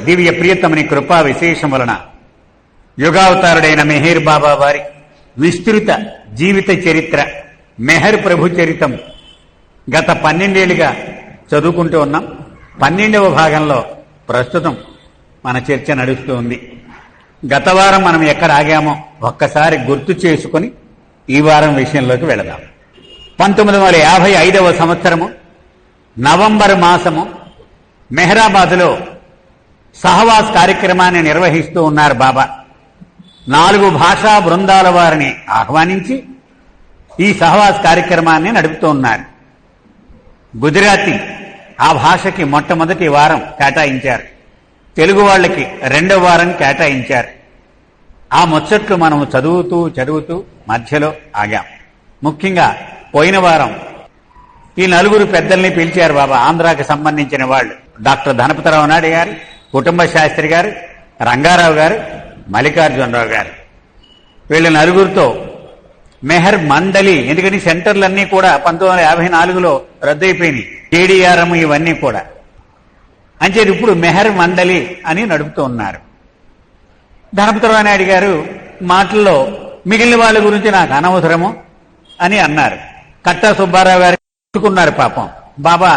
దివ్య ప్రియతమని కృపా విశేషం వలన యుగావతారుడైన మెహర్ బాబా వారి విస్తృత జీవిత చరిత్ర మెహర్ ప్రభు చరితం గత 12 ఏళ్లుగా చదువుకుంటూ ఉన్నాం. 12వ భాగంలో ప్రస్తుతం మన చర్చ నడుస్తూ ఉంది. గత వారం మనం ఎక్కడ ఆగామో ఒక్కసారి గుర్తు చేసుకుని ఈ వారం విషయంలోకి వెళదాం. 1955వ సంవత్సరము నవంబర్ మాసము మెహరాబాద్లో సహవాస్ కార్యక్రమాన్ని నిర్వహిస్తూ ఉన్నారు బాబా. 4 భాషా బృందాల వారిని ఆహ్వానించి ఈ సహవాస్ కార్యక్రమాన్ని నడుపుతూ ఉన్నారు. గుజరాతీ ఆ భాషకి మొట్టమొదటి వారం కేటాయించారు, తెలుగు వాళ్ళకి 2వ వారం కేటాయించారు. ఆ ముచ్చట్లు మనం చదువుతూ మధ్యలో ఆగాం. ముఖ్యంగా పోయిన వారం ఈ 4 పెద్దల్ని పిలిచారు బాబా. ఆంధ్రాకి సంబంధించిన వాళ్ళు డాక్టర్ ధనపతిరావు నాయుడు గారు, కుటుంబ శాస్త్రి గారు, రంగారావు గారు, మల్లికార్జునరావు గారు. వీళ్ళ 4తో మెహర్ మండలి, ఎందుకని సెంటర్లన్నీ కూడా 1954లో రద్దయిపోయినాయి, కేడీఆర్ఎం ఇవన్నీ కూడా. అంచేది ఇప్పుడు మెహర్ మండలి అని నడుపుతూ ఉన్నారు. ధనపతిరావు నాయుడు గారు మాటల్లో మిగిలిన వాళ్ళ గురించి నాకు అనవసరము అని అన్నారు. కట్టా సుబ్బారావు గారు తీసుకున్నారు. పాపం బాబా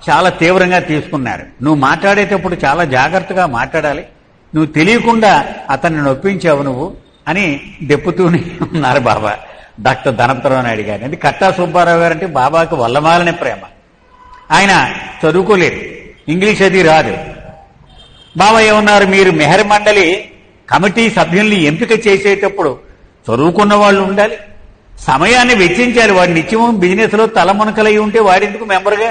చాలా తీవ్రంగా తీసుకున్నారు. నువ్వు మాట్లాడేటప్పుడు చాలా జాగ్రత్తగా మాట్లాడాలి, నువ్వు తెలియకుండా అతన్ని నొప్పించావు నువ్వు అని దెప్పుతూనే ఉన్నారు బాబా డాక్టర్ ధనపతిరావు నాయుడు గారు. అంటే కట్టా సుబ్బారావు గారు అంటే బాబాకి వల్లమాలనే ప్రేమ. ఆయన చదువుకోలేరు, ఇంగ్లీష్ అది రాదు. బాబా ఏమన్నారు, మీరు మెహర్ మండలి కమిటీ సభ్యుల్ని ఎంపిక చేసేటప్పుడు చదువుకున్న వాళ్ళు ఉండాలి, సమయాన్ని వెచ్చించాలి. వాడి నిత్యం బిజినెస్ లో తలమునకలై ఉంటే వాడెందుకు మెంబర్గా,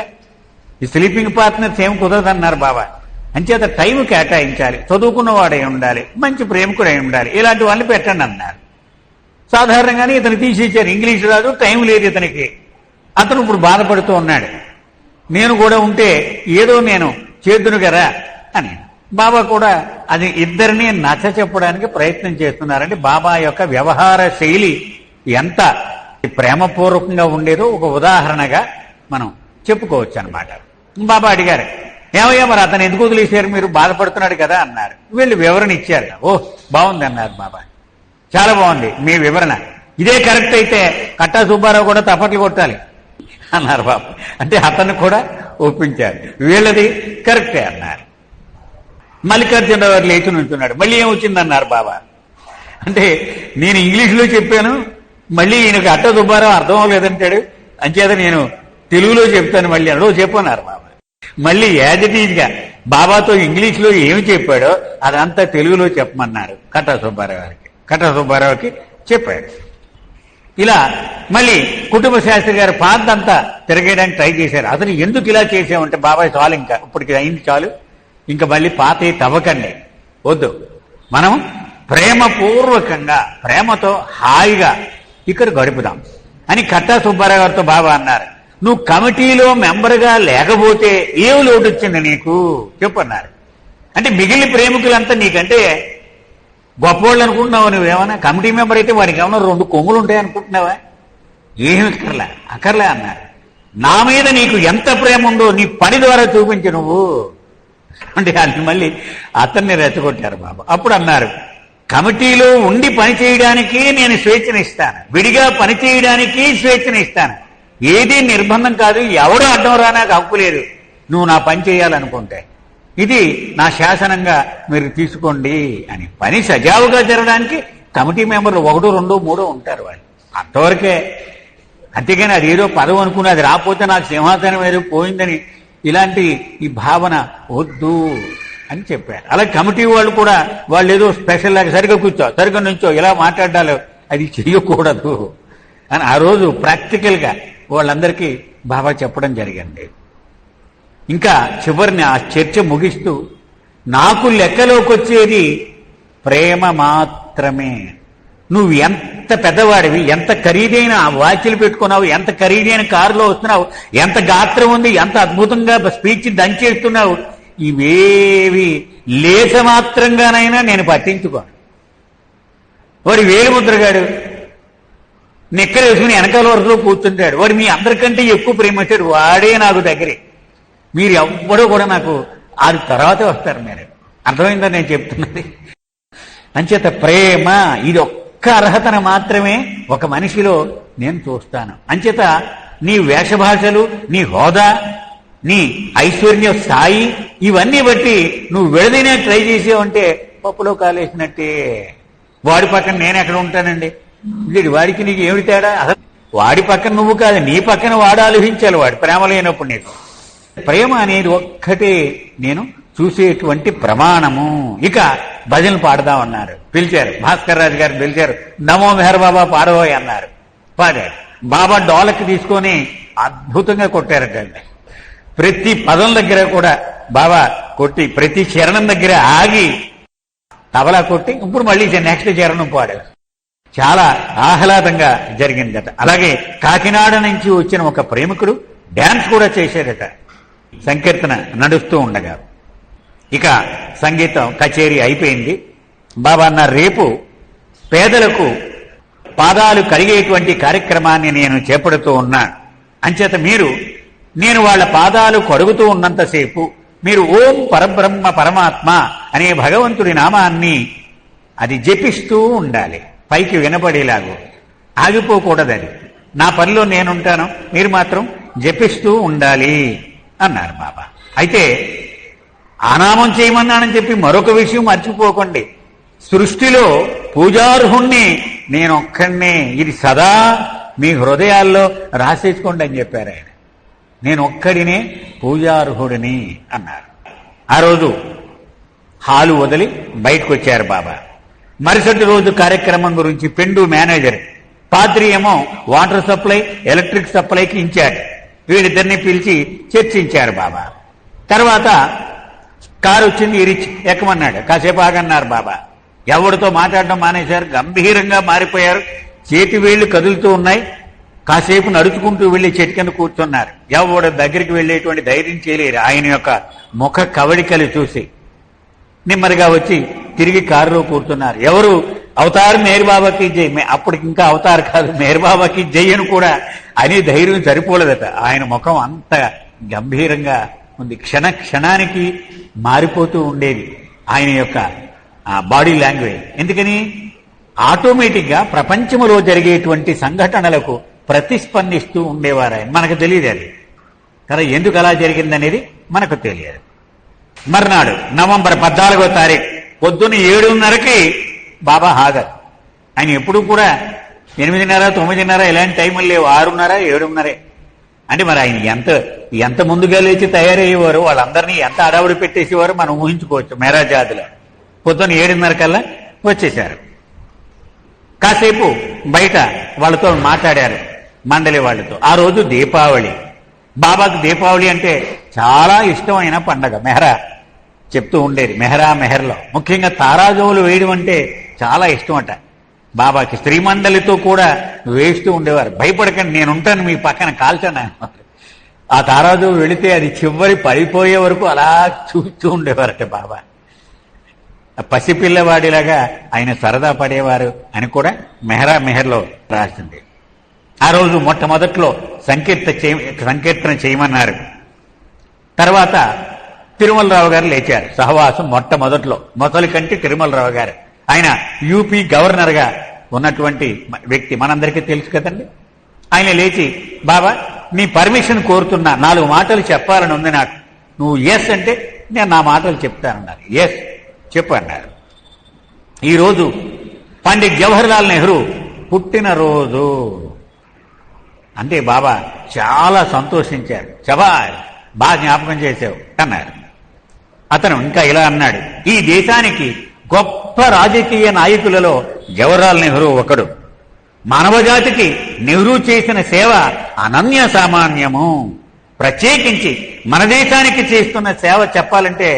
ఈ స్లీపింగ్ పార్ట్నర్స్ ఏం కుదరదన్నారు బాబా. అంచేత టైం కేటాయించాలి, చదువుకున్నవాడై ఉండాలి, మంచి ప్రేమికుడై ఉండాలి, ఇలాంటి వాళ్ళని పెట్టండి అన్నారు. సాధారణంగానే ఇతను తీసేశారు, ఇంగ్లీష్ రాదు, టైం లేదు ఇతనికి. అతను ఇప్పుడు బాధపడుతూ ఉన్నాడు, నేను కూడా ఉంటే ఏదో నేను చేద్దును కదా అని. బాబా కూడా అది ఇద్దరిని నచ్చ చెప్పడానికి ప్రయత్నం చేస్తున్నారంటే బాబా యొక్క వ్యవహార శైలి ఎంత ప్రేమపూర్వకంగా ఉండేదో ఒక ఉదాహరణగా మనం చెప్పుకోవచ్చు అనమాట. బాబా అడిగారు, ఏమయ్యా మరి అతను ఎందుకు వదిలేశారు, మీరు బాధపడుతున్నాడు కదా అన్నారు. వీళ్ళు వివరణ ఇచ్చారు. ఓహ్ బాగుంది అన్నారు బాబా, చాలా బాగుంది మీ వివరణ, ఇదే కరెక్ట్ అయితే కట్టా సుబ్బారావు కూడా తప్పట్లు కొట్టాలి అన్నారు బాబా. అంటే అతన్ని కూడా ఒప్పించారు, వీళ్ళది కరెక్టే అన్నారు. మల్లికార్జునరావు గారు లేచి నుంచున్నాడు. మళ్ళీ ఏమొచ్చిందన్నారు బాబా. అంటే నేను ఇంగ్లీష్లో చెప్పాను, మళ్ళీ ఈయనకు అట్ట సుబ్బారావు అర్థం అవ్వలేదంటాడు, అంచేత నేను తెలుగులో చెప్తాను మళ్ళీ అడో చెప్పన్నారు బాబా. మళ్ళీ యాజ్ ఇట్ ఈజ్ గా బాబాతో ఇంగ్లీష్లో ఏమి చెప్పాడో అదంతా తెలుగులో చెప్పమన్నారు కట్టా సుబ్బారావుకి చెప్పాడు. ఇలా మళ్ళీ కుటుంబ శాస్త్రి గారు పాదంతా తిరగేయడానికి ట్రై చేశారు. అతను ఎందుకు ఇలా చేసామంటే బాబాయ్ చాలు, ఇంకా ఇప్పటికి అయింది చాలు, ఇంకా మళ్ళీ పాత తవ్వకండి, వద్దు, మనం ప్రేమపూర్వకంగా ప్రేమతో హాయిగా ఇక్కడ గడుపుదాం అని కట్టా సుబ్బారావు గారితో బాబా అన్నారు. నువ్వు కమిటీలో మెంబర్గా లేకపోతే ఏం లోటు వచ్చింది నీకు చెప్పన్నారు. అంటే మిగిలిన ప్రేమికులంతా నీకంటే గొప్పవాళ్ళు అనుకుంటున్నావు, నువ్వేమన్నా కమిటీ మెంబర్ అయితే వారికి ఏమన్నా 2 కొమ్ములు ఉంటాయి అనుకుంటున్నావా, ఏమి అక్కర్లే అన్నారు. నా మీద నీకు ఎంత ప్రేమ ఉందో నీ పని ద్వారా చూపించు నువ్వు అంటే అది మళ్ళీ అతన్ని రెచ్చగొట్టారు బాబా. అప్పుడు అన్నారు, కమిటీలో ఉండి పని చేయడానికి నేను స్వేచ్ఛనిస్తాను, విడిగా పని చేయడానికి స్వేచ్ఛనిస్తాను, ఏదీ నిర్బంధం కాదు, ఎవడో అడ్డం రా, నాకు హక్కు లేదు నువ్వు నా పని చేయాలనుకుంటే, ఇది నా శాసనంగా మీరు తీసుకోండి అని. పని సజావుగా జరగడానికి కమిటీ మెంబర్లు 1, 2, 3 ఉంటారు వాళ్ళు, అంతవరకే. అంతేగాని అది ఏదో పదవి అనుకుని అది రాకపోతే నాకు సింహాసనం ఏదో పోయిందని ఇలాంటి ఈ భావన వద్దు అని చెప్పారు. అలా కమిటీ వాళ్ళు కూడా వాళ్ళు ఏదో స్పెషల్ లాగా సరిగ్గా కూర్చో, సరిగ్గా నుంచో, ఇలా మాట్లాడాలి, అది చెయ్యకూడదు అని ఆ రోజు ప్రాక్టికల్గా వాళ్ళందరికీ బాబా చెప్పడం జరిగింది. ఇంకా చివరిని ఆ చర్చ ముగిస్తూ, నాకు లెక్కలోకి వచ్చేది ప్రేమ మాత్రమే. నువ్వు ఎంత పెద్దవాడివి, ఎంత ఖరీదైన వాచ్లు పెట్టుకున్నావు, ఎంత ఖరీదైన కారులో వస్తున్నావు, ఎంత గాత్రం ఉంది, ఎంత అద్భుతంగా స్పీచ్ దంచేస్తున్నావు, ఇవేవి లేస మాత్రంగానైనా నేను పట్టించుకోను. వాడు వేలుముద్రగాడు నిక్కర వేసుకుని వెనకాల వరుసలో కూర్చుంటాడు, వాడు మీ అందరికంటే ఎక్కువ ప్రేమించాడు, వాడే నాకు దగ్గరే, మీరు ఎవ్వడూ కూడా నాకు అది తర్వాతే వస్తారు మీరు అర్థమైందా నేను చెప్తున్నది? అంచేత ప్రేమ ఇది ఒక్క అర్హతను మాత్రమే ఒక మనిషిలో నేను చూస్తాను. అంచేత నీ వేషభాషలు, నీ హోదా, నీ ఐశ్వర్య స్థాయి ఇవన్నీ బట్టి నువ్వు విడదీనే ట్రై చేసావంటే పప్పులో కాలేసినట్టే. వాడి పక్కన నేను ఎక్కడ ఉంటానండి? వాడికి నీకు ఏమిటి తేడా? అసలు వాడి పక్కన నువ్వు కాదు, నీ పక్కన వాడు ఆలోచించాలి. వాడి ప్రేమ లేనప్పుడు నీకు ప్రేమ అనేది ఒక్కటే నేను చూసేటువంటి ప్రమాణము. ఇక భజనలు పాడదామన్నారు, పిలిచారు. భాస్కర్ రాజు గారు పిలిచారు. నమో మెహర్ బాబా పాడబోయ్ అన్నారు, పాడారు. బాబా డోలకి తీసుకొని అద్భుతంగా కొట్టారటండి. ప్రతి పదం దగ్గర కూడా బాబా కొట్టి, ప్రతి చరణం దగ్గర ఆగి తబలా కొట్టి ఇప్పుడు మళ్ళీ నెక్స్ట్ చరణం పాడారు. చాలా ఆహ్లాదంగా జరిగిందట. అలాగే కాకినాడ నుంచి వచ్చిన ఒక ప్రేమికుడు డాన్స్ కూడా చేశాడట సంకీర్తన నడుస్తూ ఉండగా. ఇక సంగీతం కచేరీ అయిపోయింది. బాబా అన్నారు, రేపు పేదలకు పాదాలు కడిగేటువంటి కార్యక్రమాన్ని నేను చేపడుతూ ఉన్నాను. అంచేత నేను వాళ్ళ పాదాలు కడుగుతూ ఉన్నంతసేపు మీరు ఓం పరబ్రహ్మ పరమాత్మ అనే భగవంతుడి నామాన్ని అది జపిస్తూ ఉండాలి, పైకి వినపడేలాగూ. ఆగిపోకూడదు. అది నా పనిలో నేనుంటాను, మీరు మాత్రం జపిస్తూ ఉండాలి అన్నారు బాబా. అయితే ఆనామం చేయమన్నానని చెప్పి మరొక విషయం మర్చిపోకండి. సృష్టిలో పూజార్హుణ్ణి నేనొక్కడినే, ఇది సదా మీ హృదయాల్లో రాసేసుకోండి అని చెప్పారు ఆయన. నేనొక్కడినే పూజార్హుడిని అన్నారు. ఆ రోజు హాలు వదిలి బయటకు వచ్చారు బాబా. మరుసటి రోజు కార్యక్రమం గురించి పెండు మేనేజర్, పాద్రి ఏమో వాటర్ సప్లై, ఎలక్ట్రిక్ సప్లైకి ఇన్ఛార్జ్, వీళ్ళిద్దరిని పిలిచి చర్చించారు బాబా. తర్వాత కారు వచ్చింది, ఇరిచి ఎక్కమన్నాడు. కాసేపు ఆగన్నారు బాబా. ఎవరితో మాట్లాడడం మానేశారు, గంభీరంగా మారిపోయారు. చేతి వేళ్లు కదులుతూ ఉన్నాయి. కాసేపు నడుచుకుంటూ వెళ్లి చెట్టు కింద కూర్చున్నారు. ఎవడు దగ్గరికి వెళ్లేటువంటి ధైర్యం చేయలేరు. ఆయన యొక్క ముఖ కవళికలు చూసి నెమ్మదిగా వచ్చి తిరిగి కారులో కూర్చున్నారు. ఎవరు? అవతార్ మేర్బాబాకి జై. అప్పటికి ఇంకా అవతార్ కాదు, మేర్బాబాకి జై అని కూడా అనే ధైర్యం సరిపోలేదట. ఆయన ముఖం అంత గంభీరంగా ఉంది. క్షణానికి మారిపోతూ ఉండేది ఆయన యొక్క బాడీ లాంగ్వేజ్. ఎందుకని? ఆటోమేటిక్గా ప్రపంచంలో జరిగేటువంటి సంఘటనలకు ప్రతిస్పందిస్తూ ఉండేవారు ఆయన. మనకు తెలియదు అది కదా, ఎందుకు అలా జరిగిందనేది మనకు తెలియదు. మర్నాడు నవంబర్ 14వ తారీఖు పొద్దున్న 7:30కి బాబా హాజరు. ఆయన ఎప్పుడు కూడా 8:30, 9:30 ఇలాంటి టైములు లేవు. 6:30, 7:30. అంటే మరి ఆయన ఎంత ముందుగా లేచి తయారయ్యేవారు, వాళ్ళందరినీ ఎంత అడావుడి పెట్టేసేవారు మనం ఊహించుకోవచ్చు. మేరాజాదిలో పొద్దున్న 7:30 కల్లా వచ్చేశారు. కాసేపు బయట వాళ్ళతో మాట్లాడారు, మండలి వాళ్ళతో. ఆ రోజు దీపావళి. బాబాకు దీపావళి అంటే చాలా ఇష్టమైన పండగ. మెహరా చెప్తూ ఉండేది. మెహర్లో ముఖ్యంగా తారాజువులు వేయడం అంటే చాలా ఇష్టం అట బాబాకి. శ్రీమండలితో కూడా వేస్తూ ఉండేవారు. భయపడకండి, నేనుంటాను మీ పక్కన, కాల్చాను. ఆ తారాజువు వెళితే అది చివరి పడిపోయే వరకు అలా చూస్తూ ఉండేవారట బాబా. పసిపిల్లవాడిలాగా ఆయన సరదా పడేవారు అని కూడా మెహర్లో రాసింది. ఆ రోజు మొట్టమొదట్లో సంకీర్తన చేయమన్నారు. తర్వాత తిరుమలరావు గారు లేచారు. సహవాసం మొదలు కంటే తిరుమలరావు గారు. ఆయన యూపీ గవర్నర్గా ఉన్నటువంటి వ్యక్తి, మనందరికీ తెలుసు కదండి. ఆయన లేచి, బాబా నీ పర్మిషన్ కోరుతున్నా, 4 మాటలు చెప్పాలని ఉంది నాకు. నువ్వు ఎస్ అంటే నేను నా మాటలు చెప్తానన్నారు. ఎస్ చెప్పు అన్నారు. ఈరోజు పండిట్ జవహర్లాల్ నెహ్రూ పుట్టినరోజు. అంటే బాబా చాలా సంతోషించారు. బాగా జ్ఞాపకం చేసావు అన్నారు. అతను ఇంకా ఇలా అన్నాడు, ఈ దేశానికి గొప్ప రాజకీయ నాయకులలో జవహర్లాల్ నెహ్రూ ఒకడు. మానవజాతికి నెహ్రూ చేసిన సేవ అనన్య సామాన్యము. ప్రత్యేకించి మన దేశానికి చేస్తున్న సేవ చెప్పాలంటే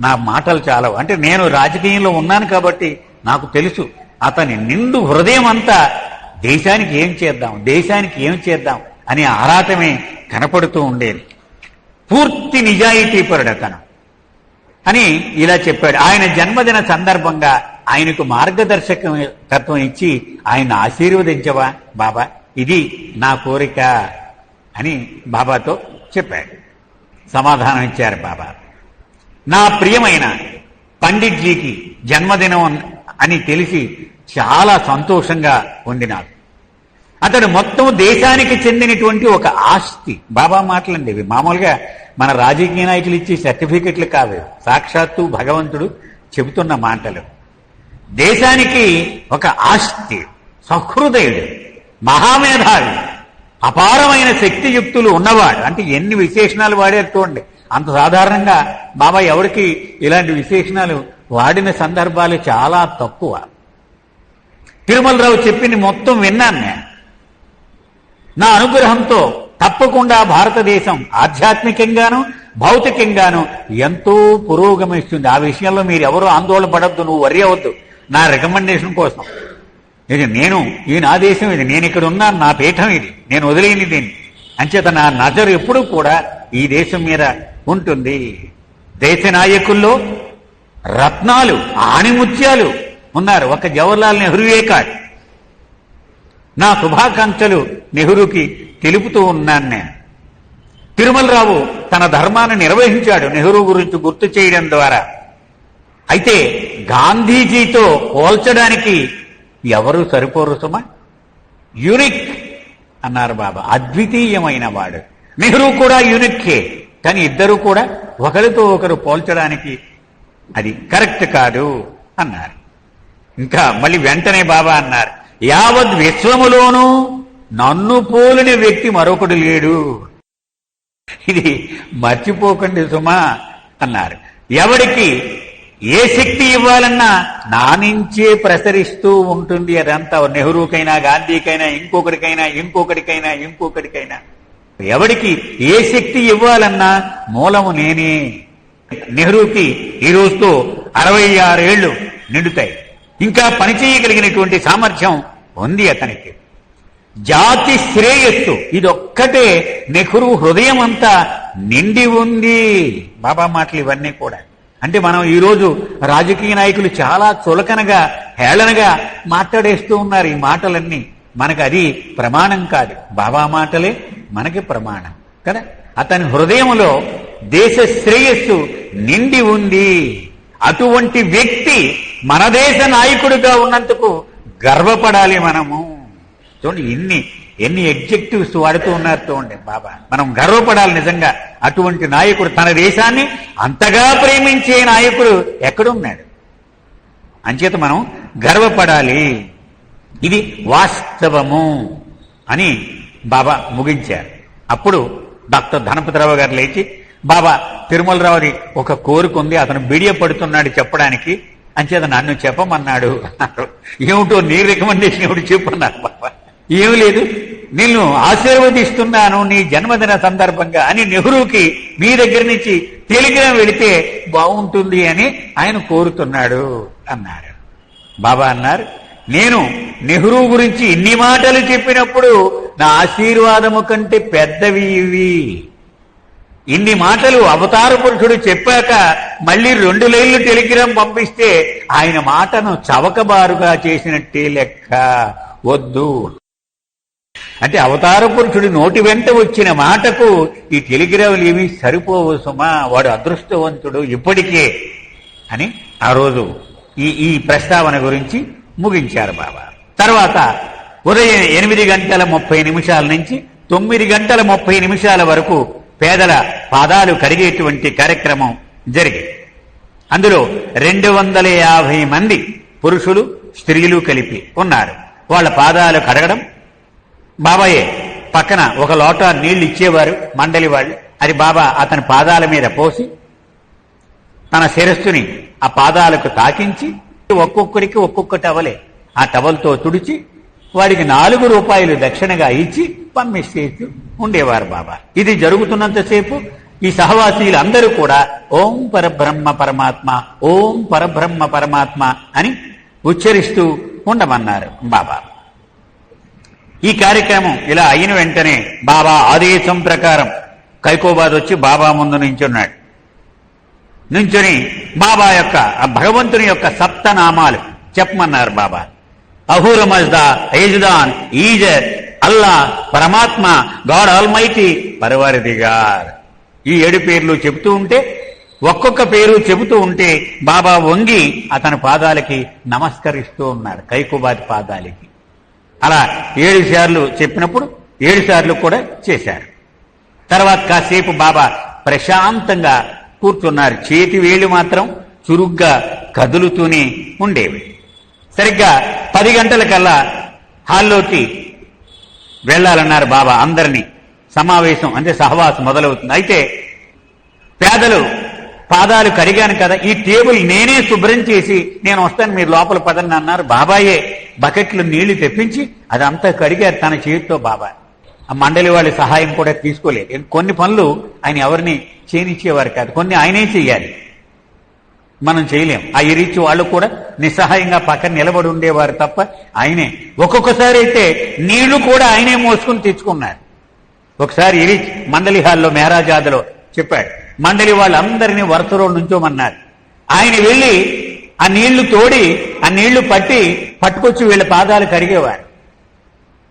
నా మాటలు చాలవు. అంటే నేను రాజకీయంలో ఉన్నాను కాబట్టి నాకు తెలుసు. అతని నిండు హృదయం అంతా దేశానికి ఏం చేద్దాం అనే ఆరాటమే కనపడుతూ ఉండేది. పూర్తి నిజాయితీపరుడు అతను అని ఇలా చెప్పాడు. ఆయన జన్మదిన సందర్భంగా ఆయనకు మార్గదర్శకత్వం ఇచ్చి ఆయన ఆశీర్వదించవా బాబా, ఇది నా కోరిక అని బాబాతో చెప్పాడు. సమాధానం ఇచ్చారు బాబా. నా ప్రియమైన పండిట్జీకి జన్మదినం అని తెలిసి చాలా సంతోషంగా ఉంది నాకు. అతడు మొత్తం దేశానికి చెందినటువంటి ఒక ఆస్తి. బాబా మాటలండి ఇవి. మామూలుగా మన రాజకీయ నాయకులు ఇచ్చే సర్టిఫికెట్లు కావు, సాక్షాత్తు భగవంతుడు చెబుతున్న మాటలు. దేశానికి ఒక ఆస్తి, సహృదయుడు, మహామేధావి, అపారమైన శక్తియుక్తులు ఉన్నవాడు. అంటే ఎన్ని విశేషణాలు వాడారు చూడండి. అంత సాధారణంగా బాబా ఎవరికి ఇలాంటి విశేషణాలు వాడిన సందర్భాలు చాలా తక్కువ. తిరుమలరావు చెప్పింది మొత్తం విన్నాను నేను. నా అనుగ్రహంతో తప్పకుండా భారతదేశం ఆధ్యాత్మికంగాను భౌతికంగాను ఎంతో పురోగమిస్తుంది. ఆ విషయంలో మీరు ఎవరూ ఆందోళన పడద్దు, నువ్వు వర్రీ అవద్దు నా రికమెండేషన్ కోసం. ఇది ఈ నా దేశం, ఇది నేను ఇక్కడ ఉన్నాను, నా పీఠం ఇది, నేను వదిలేని దీన్ని. అంచేత నా నజరు ఎప్పుడూ కూడా ఈ దేశం మీద ఉంటుంది. దేశ నాయకుల్లో రత్నాలు, ఆణిముత్యాలు ఉన్నారు. ఒక జవహర్లాల్ నెహ్రూయే కాదు. నా శుభాకాంక్షలు నెహ్రూకి తెలుపుతూ ఉన్నాను నేను. తిరుమలరావు తన ధర్మాన్ని నిర్వహించాడు నెహ్రూ గురించి గుర్తు చేయడం ద్వారా. అయితే గాంధీజీతో పోల్చడానికి ఎవరు సరిపోరు సుమా. యూనిక్ అన్నారు బాబా, అద్వితీయమైన వాడు. నెహ్రూ కూడా యూనిక్కే, కానీ ఇద్దరు కూడా ఒకరితో ఒకరు పోల్చడానికి అది కరెక్ట్ కాదు అన్నారు. ఇంకా మళ్ళీ వెంటనే బాబా అన్నారు, యావత్ విశ్వములోనూ నన్ను పోలిన వ్యక్తి మరొకడు లేడు. ఇది మర్చిపోకండి సుమా అన్నారు. ఎవడికి ఏ శక్తి ఇవ్వాలన్నా నా నుంచే ప్రసరిస్తూ ఉంటుంది. అదంతా నెహ్రూకైనా గాంధీకైనా ఇంకొకరికైనా ఎవడికి ఏ శక్తి ఇవ్వాలన్నా మూలము నేనే. నెహ్రూకి ఈ రోజుతో 66 ఏళ్లు నిండుతాయి. ఇంకా పనిచేయగలిగినటువంటి సామర్థ్యం ఉంది అతనికి. జాతి శ్రేయస్సు ఇదొక్కటే నెహ్రూ హృదయం అంతా నిండి ఉంది. బాబా మాటలు ఇవన్నీ కూడా. అంటే మనం ఈరోజు రాజకీయ నాయకులు చాలా చులకనగా హేళనగా మాట్లాడేస్తూ ఉన్నారు. ఈ మాటలన్నీ మనకు అది ప్రమాణం కాదు, బాబా మాటలే మనకి ప్రమాణం కదా. అతని హృదయంలో దేశ శ్రేయస్సు నిండి ఉంది. అటువంటి వ్యక్తి మన దేశ నాయకుడిగా ఉన్నందుకు గర్వపడాలి మనము. చూడండి ఎన్ని ఎగ్జెక్టివ్స్ వాడుతూ ఉన్నారు చూడండి బాబా. మనం గర్వపడాలి నిజంగా. అటువంటి నాయకుడు, తన దేశాన్ని అంతగా ప్రేమించే నాయకుడు ఎక్కడున్నాడు? అంచేత మనం గర్వపడాలి. ఇది వాస్తవము అని బాబా ముగించారు. అప్పుడు డాక్టర్ ధనపతిరావు గారు లేచి, బాబా తిరుమలరావుది ఒక కోరిక ఉంది, అతను బిడియపడుతున్నాడు చెప్పడానికి, అంచేత నన్ను చెప్పమన్నాడు అన్నారు. ఏమిటో నీ రికమెండేషన్ ఏమిటి చెప్పన్నారు బాబా. ఏమి లేదు, నిన్ను ఆశీర్వదిస్తున్నాను నీ జన్మదిన సందర్భంగా అని నెహ్రూకి మీ దగ్గర నుంచి టెలిగ్రామ్ వెళితే బాగుంటుంది అని ఆయన కోరుతున్నాడు అన్నారు. బాబా అన్నారు, నేను నెహ్రూ గురించి ఇన్ని మాటలు చెప్పినప్పుడు నా ఆశీర్వాదము కంటే పెద్దవి ఇవి. ఇన్ని మాటలు అవతార పురుషుడు చెప్పాక మళ్ళీ 2 లైన్లు టెలిగ్రామ్ పంపిస్తే ఆయన మాటను చవకబారుగా చేసినట్టే లెక్క. వద్దు అంటే అవతార పురుషుడి నోటి వెంట వచ్చిన మాటకు ఈ టెలిగ్రాములు ఏమీ సరిపోవు సుమా, వాడు అదృష్టవంతుడు ఇప్పటికే అని ఆ రోజు ఈ ప్రస్తావన గురించి ముగించారు బాబా. తర్వాత ఉదయం 8:30 నుంచి 9:30 వరకు పేదల పాదాలు కడిగేటువంటి కార్యక్రమం జరిగింది. అందులో 250 మంది పురుషులు స్త్రీలు కలిపి ఉన్నారు. వాళ్ళ పాదాలు కడగడం, బాబాయే పక్కన ఒక లోటా నీళ్లు ఇచ్చేవారు మండలి వాళ్ళు. అది బాబా అతని పాదాల మీద పోసి తన శిరస్సుని ఆ పాదాలకు తాకించి ఒక్కొక్కరికి ఒక్కొక్క టవలే ఆ టవల్తో తుడిచి వాడికి 4 రూపాయలు దక్షిణగా ఇచ్చి పంపిస్తూ ఉండేవారు బాబా. ఇది జరుగుతున్నంతసేపు ఈ సహవాసీలందరూ కూడా ఓం పరబ్రహ్మ పరమాత్మ, ఓం పరబ్రహ్మ పరమాత్మ అని ఉచ్చరిస్తూ ఉండమన్నారు బాబా. ఈ కార్యక్రమం ఇలా అయిన వెంటనే బాబా ఆదేశం ప్రకారం కైకోబాద్ వచ్చి బాబా ముందు నించున్నాడు. నుంచుని బాబా యొక్క భగవంతుని యొక్క 7 నామాలు చెప్పమన్నారు బాబా. అహూర మజ్దా, యజ్దాన్, ఈజర్, అల్లా, పరమాత్మ, గాడ్ ఆల్మైటీ, పరవరిదిగార్. ఈ 7 పేర్లు చెబుతూ ఉంటే ఒక్కొక్క పేరు చెబుతూ ఉంటే బాబా వంగి అతని పాదాలకి నమస్కరిస్తూ ఉన్నారు, కైకుబాది పాదాలకి. అలా 7 సార్లు చెప్పినప్పుడు 7 సార్లు కూడా చేశారు. తర్వాత కాసేపు బాబా ప్రశాంతంగా కూర్చున్నారు. చేతి వేళ్ళు మాత్రం చురుగ్గా కదులుతూనే ఉండేవి. సరిగ్గా 10 గంటలకల్లా హాల్లోకి వెళ్లాలన్నారు బాబా. అందరినీ సమావేశం అంటే సహవాసం మొదలవుతుంది. అయితే పేదలు పాదాలు కడిగాను కదా, ఈ టేబుల్ నేనే శుభ్రం చేసి నేను వస్తాను, మీరు లోపల పదండి అన్నారు. బాబాయే బకెట్లు నీళ్లు తెప్పించి అదంతా కడిగారు తన చేతితో. బాబా ఆ మండలి వాళ్ళ సహాయం కూడా తీసుకోలేదు. కొన్ని పనులు ఆయన ఎవరిని చేయనిచ్చేవారు కాదు, కొన్ని ఆయనే చెయ్యాలి, మనం చేయలేం. ఆ ఇరిచి వాళ్ళు కూడా నిస్సహాయంగా పక్కన నిలబడి ఉండేవారు తప్ప ఆయనే. ఒక్కొక్కసారి అయితే నీళ్లు కూడా ఆయనే మోసుకుని తెచ్చుకున్నారు. ఒకసారి ఇరిచి మండలి హాల్లో మేరాజాదలో చెప్పాడు, మండలి వాళ్ళందరినీ వరుసలో నుంచోమన్నారు. ఆయన వెళ్ళి ఆ నీళ్లు తోడి ఆ నీళ్లు పట్టుకొచ్చి వీళ్ళ పాదాలు కడిగేవారు.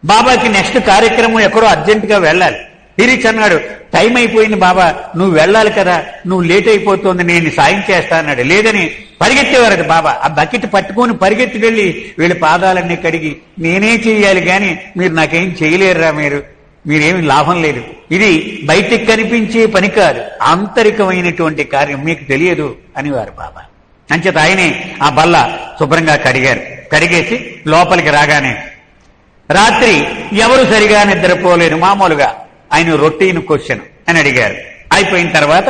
బాబాకి నెక్స్ట్ కార్యక్రమం ఎక్కడో అర్జెంటుగా వెళ్ళాలి. తిరిగి అన్నాడు, టైం అయిపోయింది బాబా, నువ్వు వెళ్ళాలి కదా, నువ్వు లేట్ అయిపోతుంది, నేను సాయం చేస్తా అన్నాడు. లేదని పరిగెత్తేవారు బాబా. ఆ బకెట్ పట్టుకొని పరిగెత్తి వెళ్ళి వీళ్ళ పాదాలన్నీ కడిగి నేనే చెయ్యాలి కానీ మీరు నాకేం చేయలేరురా, మీరేమి లాభం లేదు, ఇది బయటికి కనిపించే పని కాదు, ఆంతరికమైనటువంటి కార్యం, మీకు తెలియదు అనేవారు బాబా. అంచేత ఆయనే ఆ బల్ల శుభ్రంగా కడిగేసి లోపలికి రాగానే రాత్రి ఎవరు సరిగా నిద్రపోలేరు. మామూలుగా ఆయన రొటీన్ క్వశ్చన్ అని అడిగారు. అయిపోయిన తర్వాత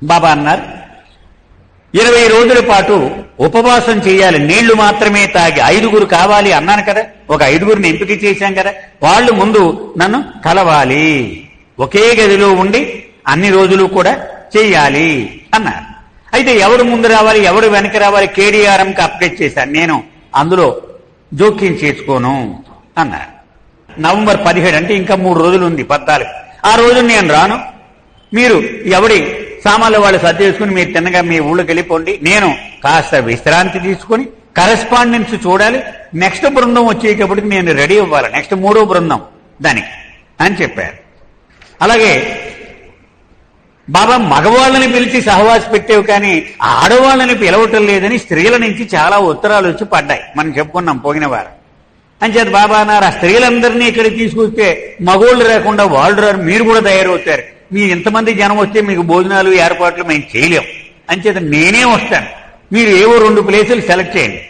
బాబా అన్నారు, 20 రోజుల పాటు ఉపవాసం చేయాలి, నీళ్లు మాత్రమే తాగి. 5గురు కావాలి అన్నాను కదా, ఒక 5గురిని ఎంపిక చేశాం కదా, వాళ్ళు ముందు నన్ను కలవాలి, ఒకే గదిలో ఉండి అన్ని రోజులు కూడా చెయ్యాలి అన్నారు. అయితే ఎవరు ముందు రావాలి, ఎవరు వెనక రావాలి, కేడీఆర్ఎంకి అప్డేట్ చేశాను, నేను అందులో జోక్యం చేసుకోను అన్నారు. నవంబర్ 17 అంటే ఇంకా 3 రోజులు ఉంది, 14. ఆ రోజు నేను రాను, మీరు ఎవడి సామాన్లు వాళ్ళు సర్దేసుకుని మీరు తిన్నగా మీ ఊళ్ళోకి వెళ్ళిపోండి, నేను కాస్త విశ్రాంతి తీసుకుని కరెస్పాండెన్స్ చూడాలి, నెక్స్ట్ బృందం వచ్చేటప్పటికి నేను రెడీ అవ్వాలి, నెక్స్ట్ 3వ బృందం దానికి అని చెప్పారు. అలాగే బాబా మగవాళ్ళని పిలిచి సహవాసి పెట్టేవి కానీ ఆడవాళ్ళని పిలవటం లేదని స్త్రీల నుంచి చాలా ఉత్తరాలు వచ్చి పడ్డాయి, మనం చెప్పుకున్నాం పోయిన వారం. అంచేత బాబా అన్నారు, ఆ స్త్రీలందరినీ ఇక్కడ తీసుకొస్తే మగోళ్ళు రాకుండా వాళ్ళు రారు, మీరు కూడా తయారవుతారు, మీ ఇంతమంది జనం వస్తే మీకు భోజనాలు ఏర్పాట్లు మేము చేయలేం, అంచేత నేనే వస్తాను, మీరు ఏవో 2 ప్లేసులు సెలెక్ట్ చేయండి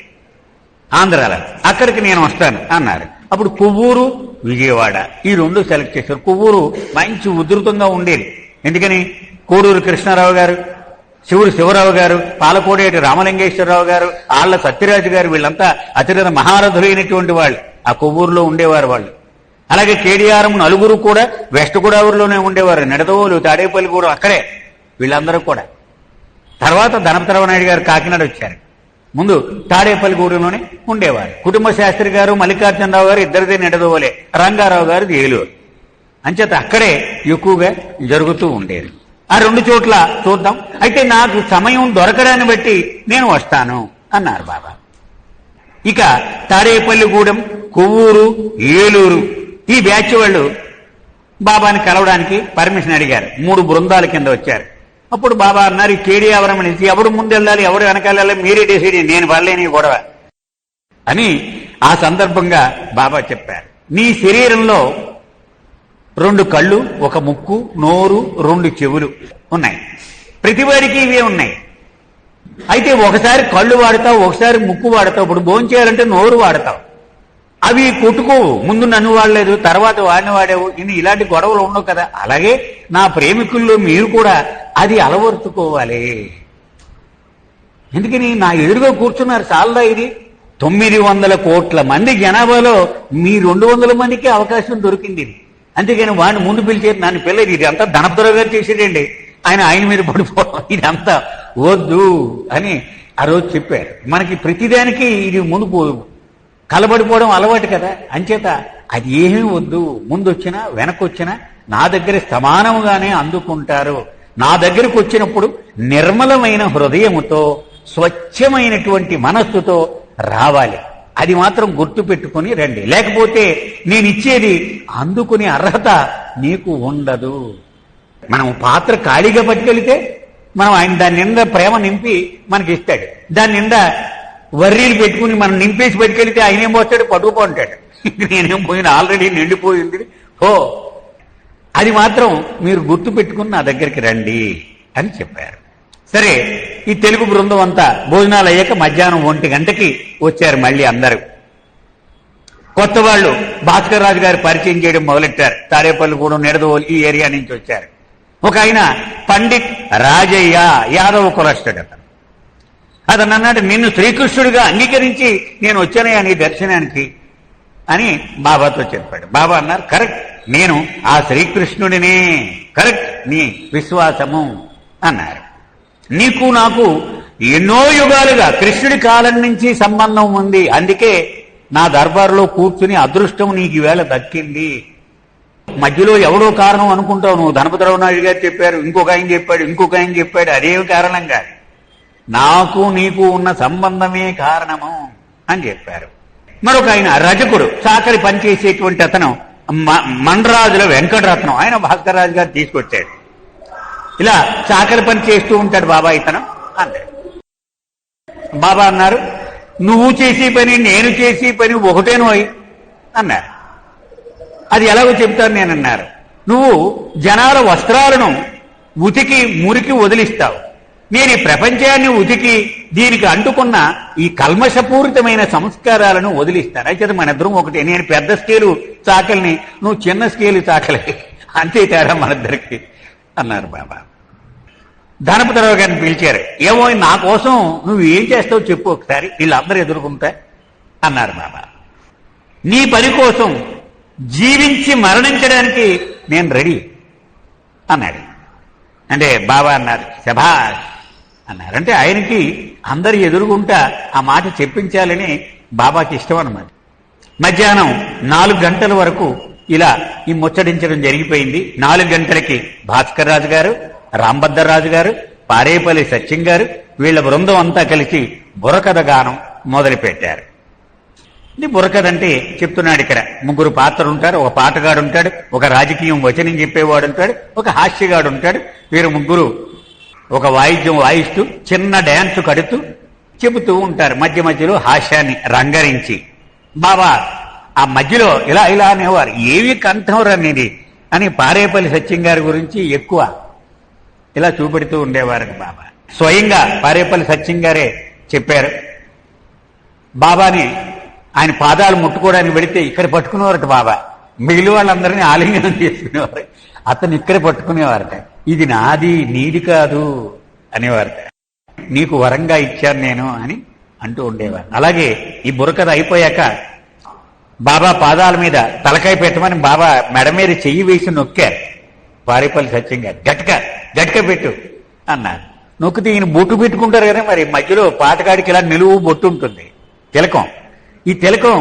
ఆంధ్రాలో, అక్కడికి నేను వస్తాను అన్నారు. అప్పుడు కొవ్వూరు, విజయవాడ ఈ 2 సెలెక్ట్ చేశారు. కొవ్వూరు మంచి ఉధృతంగా ఉండేది, ఎందుకని కోడూరు కృష్ణారావు గారు, శివరావు గారు, పాలకోడేటి రామలింగేశ్వరరావు గారు, ఆళ్ల సత్యరాజు గారు, వీళ్ళంతా అతిరథ మహారథులైనటువంటి వాళ్ళు ఆ కొవ్వూరులో ఉండేవారు వాళ్ళు. అలాగే కేడీఆర్ఎం 4 కూడా వెస్ట్ గోదావరిలోనే ఉండేవారు, నిడదవోలు, తాడేపల్లి కూడా అక్కడే వీళ్ళందరూ కూడా. తర్వాత ధనపతిరావు నాయుడు గారు కాకినాడ వచ్చారు, ముందు తాడేపల్లిగూడెంలోనే ఉండేవారు. కుటుంబ శాస్త్రి గారు మల్లికార్జునరావు గారు ఇద్దరిదే నిడదవోలే, రంగారావు గారు ఏలూరు. అంచేత అక్కడే ఎక్కువగా జరుగుతూ ఉండేది. ఆ 2 చోట్ల చూద్దాం, అయితే నాకు సమయం దొరకడాన్ని బట్టి నేను వస్తాను అన్నారు బాబా. ఇక తాడేపల్లిగూడెం, కొవ్వూరు, ఏలూరు ఈ బ్యాచ్ వాళ్ళు బాబాని కలవడానికి పర్మిషన్ అడిగారు. 3 బృందాల కింద వచ్చారు. అప్పుడు బాబా అన్నారు, ఈ కేడీఆర్ఎం నుంచి ఎవరు ముందు వెళ్ళాలి, ఎవరు వెనకాల వెళ్ళాలి, మీరే డిసైడ్, నేను వాళ్ళేని గొడవ అని ఆ సందర్భంగా బాబా చెప్పారు. నీ శరీరంలో 2 కళ్ళు, 1 ముక్కు, నోరు, 2 చెవులు ఉన్నాయి, ప్రతివాడికి ఇవే ఉన్నాయి. అయితే ఒకసారి కళ్ళు వాడతావు, ఒకసారి ముక్కు వాడతావు. ఇప్పుడు భోంచేయాలంటే నోరు వాడతావు, అవి కొట్టుకోవు, ముందు నన్ను వాడలేదు తర్వాత వాడిని వాడేవు, ఇలాంటి గొడవలు ఉండవు కదా. అలాగే నా ప్రేమికుల్లో మీరు కూడా అది అలవర్చుకోవాలి. ఎందుకని నా ఎదురుగా కూర్చున్నారు చాలదా, ఇది 900 కోట్ల మంది జనాభాలో మీ 200 మందికి అవకాశం దొరికింది ఇది. అంతేగాని వాడిని ముందు పిలిచేది, నన్ను పిల్లది, ఇది అంతా ధనపతిరావు గారు చేసేదండి, ఆయన మీద పడిపోవడం ఇదంతా వద్దు అని ఆ రోజు చెప్పారు. మనకి ప్రతిదానికి ఇది ముందు కలబడిపోవడం అలవాటు కదా. అంచేత అది ఏమీ వద్దు, ముందొచ్చినా వెనకొచ్చినా నా దగ్గర సమానంగానే అందుకుంటారు. నా దగ్గరకు వచ్చినప్పుడు నిర్మలమైన హృదయముతో, స్వచ్ఛమైనటువంటి మనస్సుతో రావాలి, అది మాత్రం గుర్తు పెట్టుకుని రండి, లేకపోతే నేనిచ్చేది అందుకునే అర్హత నీకు ఉండదు. మనం పాత్ర ఖాళీగా పట్టుకెళితే మనం ఆయన దాని నిండా ప్రేమ నింపి మనకి ఇస్తాడు. దాని నిండా వర్రీలు పెట్టుకుని మనం నింపేసి పెట్టుకెళ్తే ఆయన ఏం పోస్తాడు, పట్టుకుపోంటాడు. నేనేం పోయిన ఆల్రెడీ నిండిపోయింది. ఓ అది మాత్రం మీరు గుర్తు పెట్టుకుని నా దగ్గరికి రండి అని చెప్పారు. సరే, ఈ తెలుగు బృందం అంతా భోజనాలు అయ్యాక మధ్యాహ్నం 1 గంటకి వచ్చారు మళ్ళీ అందరూ. కొత్త వాళ్ళు భాస్కర్ రాజు గారు పరిచయం చేయడం మొదలెట్టారు. తాడేపల్లిగూడెం, నిడదవోలు ఈ ఏరియా నుంచి వచ్చారు. ఒక ఆయన పండిత్ రాజయ్య యాదవ కులస్తుడు. అతను అన్నాడు, నిన్ను శ్రీకృష్ణుడిగా అంగీకరించి నేను వచ్చానయ్యా నీ దర్శనానికి అని బాబాతో చెప్పాడు. బాబా అన్నారు, కరెక్ట్, నేను ఆ శ్రీకృష్ణుడినే, కరెక్ట్, నీ విశ్వాసము అన్నారు. నీకు నాకు ఎన్నో యుగాలుగా కృష్ణుడి కాలం నుంచి సంబంధం ఉంది, అందుకే నా దర్బారులో కూర్చుని అదృష్టం నీకు ఈవేళ దక్కింది. మధ్యలో ఎవడో కారణం అనుకుంటావు నువ్వు. ధనపతిరావు నాయుడు గారు చెప్పారు, ఇంకొక ఆయన చెప్పాడు, ఇంకొక ఆయన చెప్పాడు, అదేమి కారణం కాదు, నాకు నీకు ఉన్న సంబంధమే కారణము అని చెప్పారు. మరొక ఆయన రజకుడు, చాకలి పనిచేసేటువంటి అతను మండరాజుల వెంకటరత్నం, ఆయన భాస్కర్ రాజు గారు తీసుకొచ్చాడు. ఇలా చాకలి పని చేస్తూ ఉంటాడు బాబా ఇతను అన్నాడు. బాబా అన్నారు, నువ్వు చేసే పని నేను చేసే పని ఒకటేనోయ్ అన్నారు. అది ఎలాగో చెప్తాను నేనన్నారు. నువ్వు జనాల వస్త్రాలను ఉతికి మురికి వదిలిస్తావు, నేను ఈ ప్రపంచాన్ని ఉతికి దీనికి అంటుకున్న ఈ కల్మషపూరితమైన సంస్కారాలను వదిలిస్తాను. అయితే మన ఇద్దరం ఒకటే, నేను పెద్ద స్కేలు చాకలిని, నువ్వు చిన్న స్కేలు చాకలి, అంతే తేడా మన ఇద్దరికి అన్నారు బాబా. ధనపతిరావు గారిని పిలిచారు. ఏమో నా కోసం నువ్వు ఏం చేస్తావు చెప్పు ఒకసారి, వీళ్ళందరూ ఎదుర్కొంటా అన్నారు బాబా. నీ పని కోసం జీవించి మరణించడానికి నేను రెడీ అన్నాడు. అంటే బాబా అన్నారు, శభాష్ అన్నారు. అంటే ఆయనకి అందరు ఎదురుగుంటా ఆ మాట చెప్పించాలని బాబాకి ఇష్టం అన్నమాట. మధ్యాహ్నం 4 గంటల వరకు ఇలా ఈ ముచ్చటించడం జరిగిపోయింది. 4 గంటలకి భాస్కర్ రాజు గారు, రాంభద్రరాజు గారు, పారేపల్లి సత్యం గారు, వీళ్ళ బృందం అంతా కలిసి బుర్రకథ గానం మొదలుపెట్టారు. ఇది బుర్రకథ అంటే చెప్తున్నాడు ఇక్కడ. 3 పాత్రలు ఉంటారు. ఒక పాటగాడు ఉంటాడు, ఒక రాజకీయం వచనం చెప్పేవాడు ఉంటాడు, ఒక హాస్యగాడు ఉంటాడు. వీరు 3 ఒక వాయిద్యం వాయిస్తూ చిన్న డ్యాన్స్ కడుతూ చెబుతూ ఉంటారు, మధ్య మధ్యలో హాస్యాన్ని రంగరించి. బాబా ఆ మధ్యలో ఇలా ఇలా అనేవారు, ఏవి కంఠం రనిది అని పారేపల్లి సత్యం గారి గురించి ఎక్కువ ఇలా చూపెడుతూ ఉండేవారు బాబా. స్వయంగా పారేపల్లి సత్యం గారే చెప్పారు, బాబాని ఆయన పాదాలు ముట్టుకోవడానికి వెళితే ఇక్కడ పట్టుకునేవారట బాబా. మిగిలిన వాళ్ళందరినీ ఆలింగనం చేసుకునేవారు, అతను ఇక్కడ పట్టుకునేవారట. ఇది నాది నీది కాదు అనేవారట. నీకు వరంగా ఇచ్చాను నేను అని అంటూ ఉండేవారు. అలాగే ఈ బుర్రకథ అయిపోయాక బాబా పాదాల మీద తలకాయ పెట్టమని బాబా మెడ మీద చెయ్యి వేసి నొక్కారు పారేపల్లి సత్యం గారు. గట్టిగా పెట్టు అన్నారు. నొక్కితే ఈయన బొట్టు పెట్టుకుంటారు కదా, మరి మధ్యలో పాటగాడికి ఇలా నిలువు బొట్టు ఉంటుంది, తిలకం. ఈ తిలకం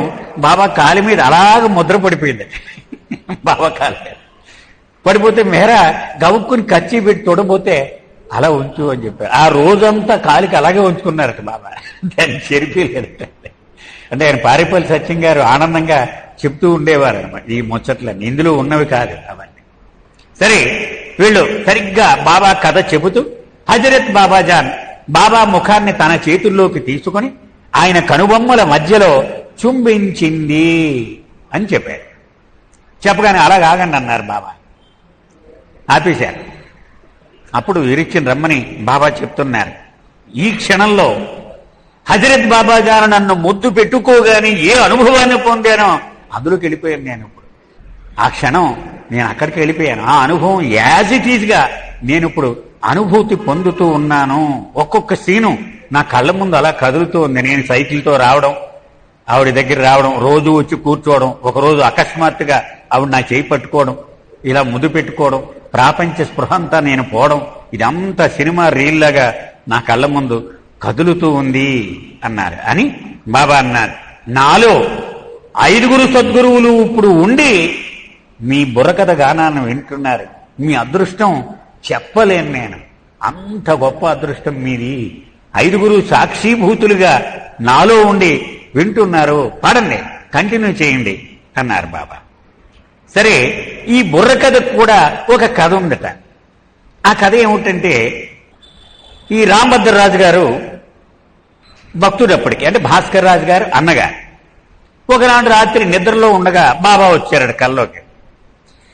బాబా కాలి మీద అలాగ ముద్ర పడిపోయింది. బాబా కాలి మీద పడిపోతే మెహరా గవుక్కుని కచ్చి పెట్టి తొడబోతే అలా ఉంచు అని చెప్పారు. ఆ రోజంతా కాలికి అలాగే ఉంచుకున్నారట బాబా, దాన్ని చెరిపేయలేదట. అంటే ఆయన పారేపల్లి సత్యం గారు ఆనందంగా చెప్తూ ఉండేవారు అనమాట ఈ ముచ్చట్లన్నీ, ఇందులో ఉన్నవి కాదు అవన్నీ. సరే, వీళ్ళు సరిగ్గా బాబా కథ చెబుతూ హజరత్ బాబాజాన్ బాబా ముఖాన్ని తన చేతుల్లోకి తీసుకుని ఆయన కనుబొమ్మల మధ్యలో చుంబించింది అని చెప్పారు. చెప్పగానే అలాగాగండి అన్నారు బాబా. ఆపేశారు. అప్పుడు విరిచిన రమ్మని బాబా చెప్తున్నారు, ఈ క్షణంలో హజరత్ బాబాజాన్ నన్ను ముద్దు పెట్టుకోగానే ఏ అనుభవాన్ని పొందానో అందులోకి వెళ్ళిపోయాను నేను. ఇప్పుడు ఆ క్షణం నేను అక్కడికి వెళ్ళిపోయాను. ఆ అనుభవం యాజ్ ఇట్ ఈజ్ గా నేను ఇప్పుడు అనుభూతి పొందుతూ ఉన్నాను. ఒక్కొక్క సీను నా కళ్ళ ముందు అలా కదులుతూ ఉంది. నేను సైకిల్తో రావడం, ఆవిడ దగ్గర రావడం, రోజు వచ్చి కూర్చోవడం, ఒకరోజు అకస్మాత్తుగా ఆవిడ నా చేయి పట్టుకోవడం, ఇలా ముద్దు పెట్టుకోవడం, ప్రాపంచ స్పృహ అంతా నేను పోవడం, ఇదంతా సినిమా రీల్లాగా నా కళ్ళ ముందు కదులుతూ ఉంది అన్నారు. అని బాబా అన్నారు, నాలో 5 సద్గురువులు ఇప్పుడు ఉండి మీ బుర్రకథ గానాన్ని వింటున్నారు. మీ అదృష్టం చెప్పలేను నేను, అంత గొప్ప అదృష్టం మీది. 5 సాక్షిభూతులుగా నాలో ఉండి వింటున్నారు, పాడండి, కంటిన్యూ చేయండి అన్నారు బాబా. సరే, ఈ బుర్రకథకు కూడా ఒక కథ ఉందట. ఆ కథ ఏమిటంటే, ఈ రాంభద్రరాజు గారు భక్తుడప్పటికి, అంటే భాస్కర్ రాజు గారు అన్నగా. ఒకనాడు రాత్రి నిద్రలో ఉండగా బాబా వచ్చారట కల్లోకి.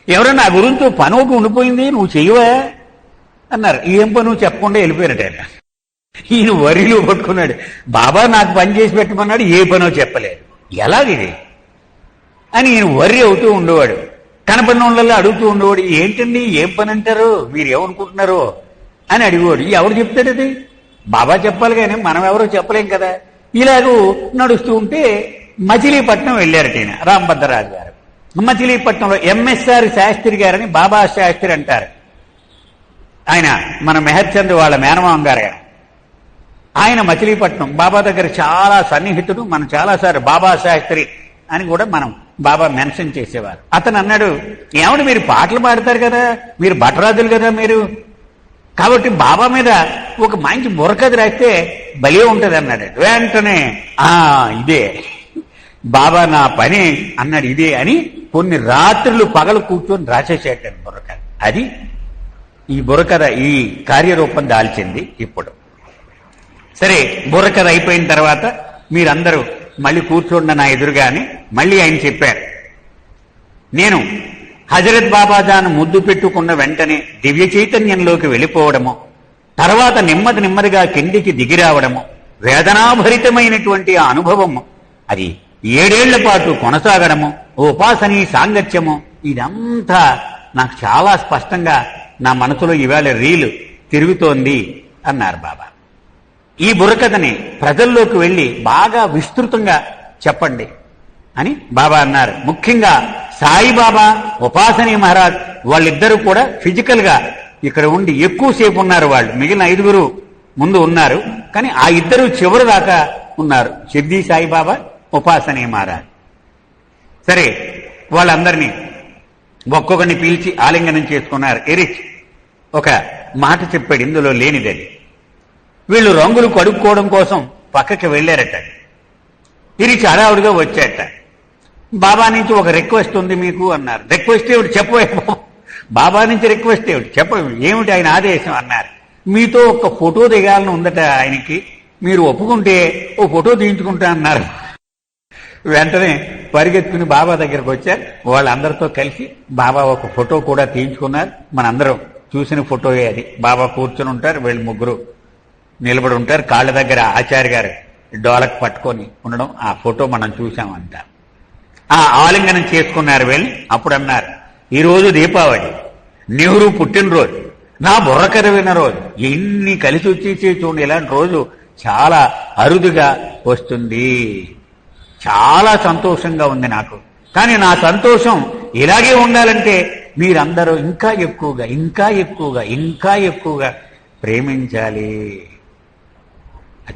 ఎవరన్నా నా గురించి పని ఒకటి ఉండిపోయింది, నువ్వు చెయ్యవా అన్నారు. ఏం పని నువ్వు చెప్పకుండా వెళ్ళిపోయారట ఆయన. ఈయన వరిలో పట్టుకున్నాడు. బాబా నాకు పని చేసి పెట్టమన్నాడు, ఏ పనో చెప్పలేదు. ఎలాగిది అని ఈయన వర్రి అవుతూ ఉండేవాడు. కనపడిన వాళ్ళల్లో అడుగుతూ ఉండేవాడు, ఏంటండి ఏం పని అంటారు, మీరు ఏమనుకుంటున్నారు అని అడిగేవాడు. ఎవరు చెప్తాడు అది? బాబా చెప్పాలి కానీ మనం ఎవరో చెప్పలేం కదా. ఇలాగూ నడుస్తూ ఉంటే మచిలీపట్నం వెళ్ళారట ఈయన రాంభద్రరాజు గారు. మచిలీపట్నంలో ఎంఎస్ఆర్ శాస్త్రి గారని బాబా శాస్త్రి అంటారు. ఆయన మన మెహర్చంద్ వాళ్ళ మేనమామ గారు. ఆయన మచిలీపట్నం బాబా దగ్గర చాలా సన్నిహితుడు. మనం చాలాసార్లు బాబా శాస్త్రి అని కూడా మనం బాబా మెన్షన్ చేసేవారు. అతను అన్నాడు, ఏమని మీరు పాటలు పాడతారు కదా, మీరు భటరాజులు కదా మీరు, కాబట్టి బాబా మీద ఒక మంచి బుర్రకథ రాస్తే భలే ఉంటుంది అన్నాడు. వెంటనే ఇదే బాబా నా పని అన్నాడు, ఇదే అని కొన్ని రాత్రులు పగలు కూర్చొని రాసేసేటాడు బుర్రకథ. అది ఈ బుర్రకథ ఈ కార్యరూపం దాల్చింది. ఇప్పుడు సరే, బుర్రకథ అయిపోయిన తర్వాత మీరందరూ మళ్ళీ కూర్చోండి నా ఎదురుగా అని మళ్ళీ ఆయన చెప్పారు. నేను హజరత్ బాబాజాను ముద్దు పెట్టుకున్న వెంటనే దివ్య చైతన్యంలోకి వెళ్ళిపోవడము, తర్వాత నెమ్మదిగా కిందికి దిగిరావడము, వేదనాభరితమైనటువంటి ఆ అనుభవము అది 7 ఏళ్ల పాటు కొనసాగడము, ఉపాసనీ సాంగత్యము, ఇదంతా నాకు చాలా స్పష్టంగా నా మనసులో ఇవాళ రీలు తిరుగుతోంది అన్నారు బాబా. ఈ బుర్రకథని ప్రజల్లోకి వెళ్ళి బాగా విస్తృతంగా చెప్పండి అని బాబా అన్నారు. ముఖ్యంగా సాయిబాబా, ఉపాసనీ మహారాజ్ వాళ్ళిద్దరూ కూడా ఫిజికల్ గా ఇక్కడ ఉండి ఎక్కువసేపు ఉన్నారు. వాళ్ళు మిగిలిన 5 ముందు ఉన్నారు, కానీ ఆ 2 చివరి దాకా ఉన్నారు, షిర్డీ సాయిబాబా, ఉపాసనీ మహారాజ్. సరే, వాళ్ళందరినీ ఒక్కొక్కరిని పీల్చి ఆలింగనం చేసుకున్నారు. ఎరిచ్ ఒక మాట చెప్పాడు, ఇందులో లేనిదని. వీళ్ళు రంగులు కడుక్కోవడం కోసం పక్కకి వెళ్ళారట. ఇరిచి హడావుడిగా వచ్చారట. బాబా నుంచి ఒక రిక్వెస్ట్ ఉంది మీకు అన్నారు. రిక్వెస్ట్ ఏమిటి చెప్పవే? బాబా నుంచి రిక్వెస్ట్ ఏమిటి చెప్ప, ఏమిటి ఆయన ఆదేశం అన్నారు. మీతో ఒక ఫోటో దిగాలని ఉందట ఆయనకి, మీరు ఒప్పుకుంటే ఓ ఫోటో తీయించుకుంటా అన్నారు. వెంటనే పరిగెత్తుకుని బాబా దగ్గరకు వచ్చారు. వాళ్ళందరితో కలిసి బాబా ఒక ఫోటో కూడా తీయించుకున్నారు. మనందరం చూసిన ఫోటోయే అది. బాబా కూర్చుని ఉంటారు, వీళ్ళు 3 నిలబడి ఉంటారు. కాళ్ళ దగ్గర ఆచార్య గారు డోలక్ పట్టుకొని ఉండడం, ఆ ఫోటో మనం చూసామంట. ఆ ఆలింగనం చేసుకున్నారు వీళ్ళు. అప్పుడు అన్నారు, ఈరోజు దీపావళి, నెహ్రూ పుట్టినరోజు, నా బుర్రకథ విన్న రోజు, ఎన్ని కలిసి వచ్చేసి చూడండి. ఇలాంటి రోజు చాలా అరుదుగా వస్తుంది. చాలా సంతోషంగా ఉంది నాకు. కానీ నా సంతోషం ఇలాగే ఉండాలంటే మీరందరూ ఇంకా ఎక్కువగా ఇంకా ఎక్కువగా ఇంకా ఎక్కువగా ప్రేమించాలి.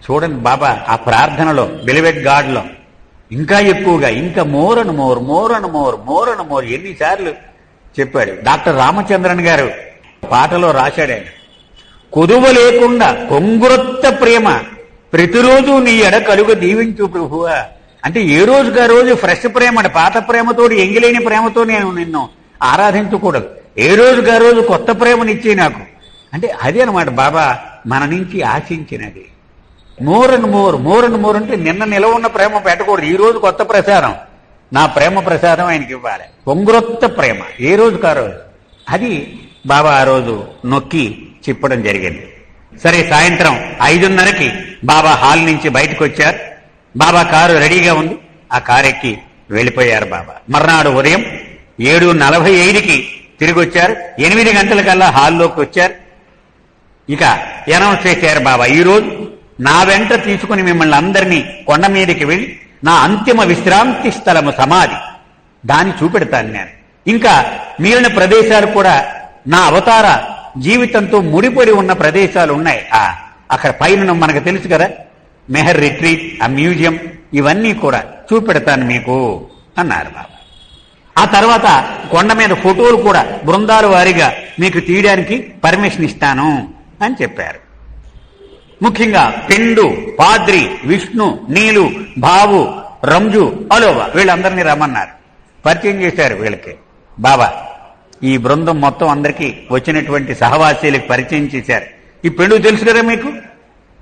చూడండి బాబా ఆ ప్రార్థనలో, బిలివెడ్ గాడ్లో ఇంకా ఎక్కువగా, ఇంకా more and more, more and more, more and more ఎన్నిసార్లు చెప్పాడు. డాక్టర్ రామచంద్రన్ గారు పాటలో రాశాడు ఆయన, కొదువ లేకుండా కొంగురొత్త ప్రేమ ప్రతిరోజు నీ ఎడ కలుగ దీవించు ప్రభువా. అంటే ఏ రోజుగా రోజు ఫ్రెష్ ప్రేమ, పాత ప్రేమతోటి, ఎంగిలేని ప్రేమతో నేను నిన్ను ఆరాధించకూడదు. ఏ రోజుగా రోజు కొత్త ప్రేమనిచ్చే నాకు. అంటే అదే అనమాట బాబా మన నుంచి ఆశించినది. More and more, more and more అంటే నిన్న నిలవ ఉన్న ప్రేమ పెట్టకూడదు. ఈ రోజు కొత్త ప్రసాదం, నా ప్రేమ ప్రసాదం ఆయనకి ఇవ్వాలి. పొంగురొత్త ప్రేమ ఏ రోజుకా రోజు. అది బాబా ఆ రోజు నొక్కి చెప్పడం జరిగింది. సరే, సాయంత్రం 5:30కి బాబా హాల్ నుంచి బయటకు వచ్చారు. బాబా కారు రెడీగా ఉంది, ఆ కారు ఎక్కి వెళ్ళిపోయారు బాబా. మర్నాడు ఉదయం 7:45కి తిరిగి వచ్చారు. 8 గంటలకల్లా హాల్లోకి వచ్చారు. ఇక అనౌన్స్ చేశారు బాబా, ఈరోజు నా వెంట తీసుకుని మిమ్మల్ని అందరినీ కొండ మీదకి వెళ్ళి నా అంతిమ విశ్రాంతి స్థలము సమాధి, దాన్ని చూపెడతాను నేను. ఇంకా మిగిలిన ప్రదేశాలు కూడా నా అవతార జీవితంతో ముడిపడి ఉన్న ప్రదేశాలు ఉన్నాయి. అక్కడ పైన మనకు తెలుసు కదా, మెహర్ రిట్రీట్, ఆ మ్యూజియం, ఇవన్నీ కూడా చూపెడతాను మీకు అన్నారు బాబా. ఆ తర్వాత కొండ మీద ఫోటోలు కూడా బృందాల వారీగా మీకు తీయడానికి పర్మిషన్ ఇస్తాను అని చెప్పారు. ముఖ్యంగా పెండు, పాద్రి, విష్ణు, నీలు, బాబు, రంజు, అలోబా వీళ్ళందరినీ రమ్మన్నారు. పరిచయం చేశారు వీళ్ళకి బాబా. ఈ బృందం మొత్తం అందరికీ వచ్చినటువంటి సహవాసీలకు పరిచయం చేశారు. ఈ పెండు తెలుసు కదా మీకు,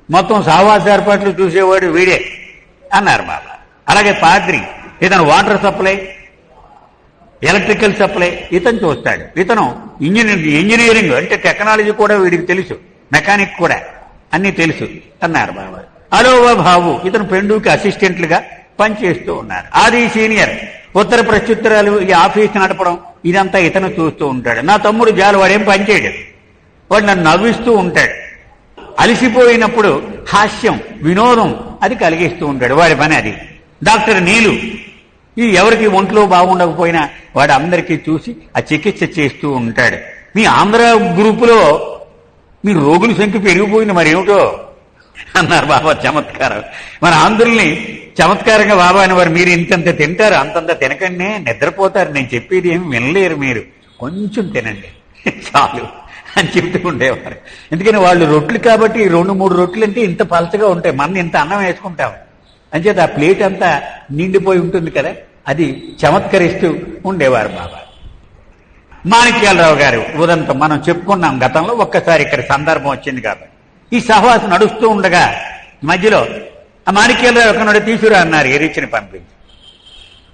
మొత్తం సహవాస ఏర్పాట్లు చూసేవాడు వీడే అన్నారు బాబా. అలాగే పాద్రి, ఇతను వాటర్ సప్లై, ఎలక్ట్రికల్ సప్లై ఇతను చూస్తాడు. ఇతను ఇంజనీరింగ్ అంటే టెక్నాలజీ కూడా వీడికి తెలుసు, మెకానిక్ కూడా అన్నీ తెలుసు అన్నారు బాబా. అలోవా బాబు, ఇతను పెండుకి అసిస్టెంట్లుగా పనిచేస్తూ ఉన్నారు. ఆది సీనియర్, ఉత్తర ప్రత్యుత్తరాలు, ఈ ఆఫీస్ నడపడం ఇదంతా ఇతను చూస్తూ ఉంటాడు. నా తమ్ముడు జాలు, వాడేం పనిచేయడు, వాడు నన్ను నవ్విస్తూ ఉంటాడు. అలసిపోయినప్పుడు హాస్యం, వినోదం అది కలిగిస్తూ ఉంటాడు, వాడి పని అది. డాక్టర్ నీలు, ఈ ఎవరికి ఒంట్లో బాగుండకపోయినా వాడు అందరికీ చూసి ఆ చికిత్స చేస్తూ ఉంటాడు. మీ ఆంధ్ర గ్రూపులో మీ రోగుల సంఖ్య పెరిగిపోయింది మరేమిటో అన్నారు బాబా. చమత్కారం, మన ఆంధ్రుల్ని చమత్కారంగా బాబా అని వారు, మీరు ఇంతంత తింటారు, అంతంత తినకండి నిద్రపోతారు, నేను చెప్పేది ఏమి వినలేరు, మీరు కొంచెం తినండి చాలు అని చెప్తూ ఉండేవారు. ఎందుకని వాళ్ళు రొట్లు కాబట్టి 2-3 రొట్లు అంటే ఇంత పలచగా ఉంటాయి, మనం ఇంత అన్నం వేసుకుంటాం అంచేత ఆ ప్లేట్ అంతా నిండిపోయి ఉంటుంది కదా, అది చమత్కరిస్తూ ఉండేవారు బాబా. మాణిక్యాలరావు గారు ఉదంతం మనం చెప్పుకున్నాం గతంలో, ఒక్కసారి ఇక్కడ సందర్భం వచ్చింది కాబట్టి ఈ సహవాసం నడుస్తూ ఉండగా మధ్యలో ఆ మాణిక్యాలరావు ఎక్కడో తీసుకురా అన్నారు, ఎరిచిని పంపించి.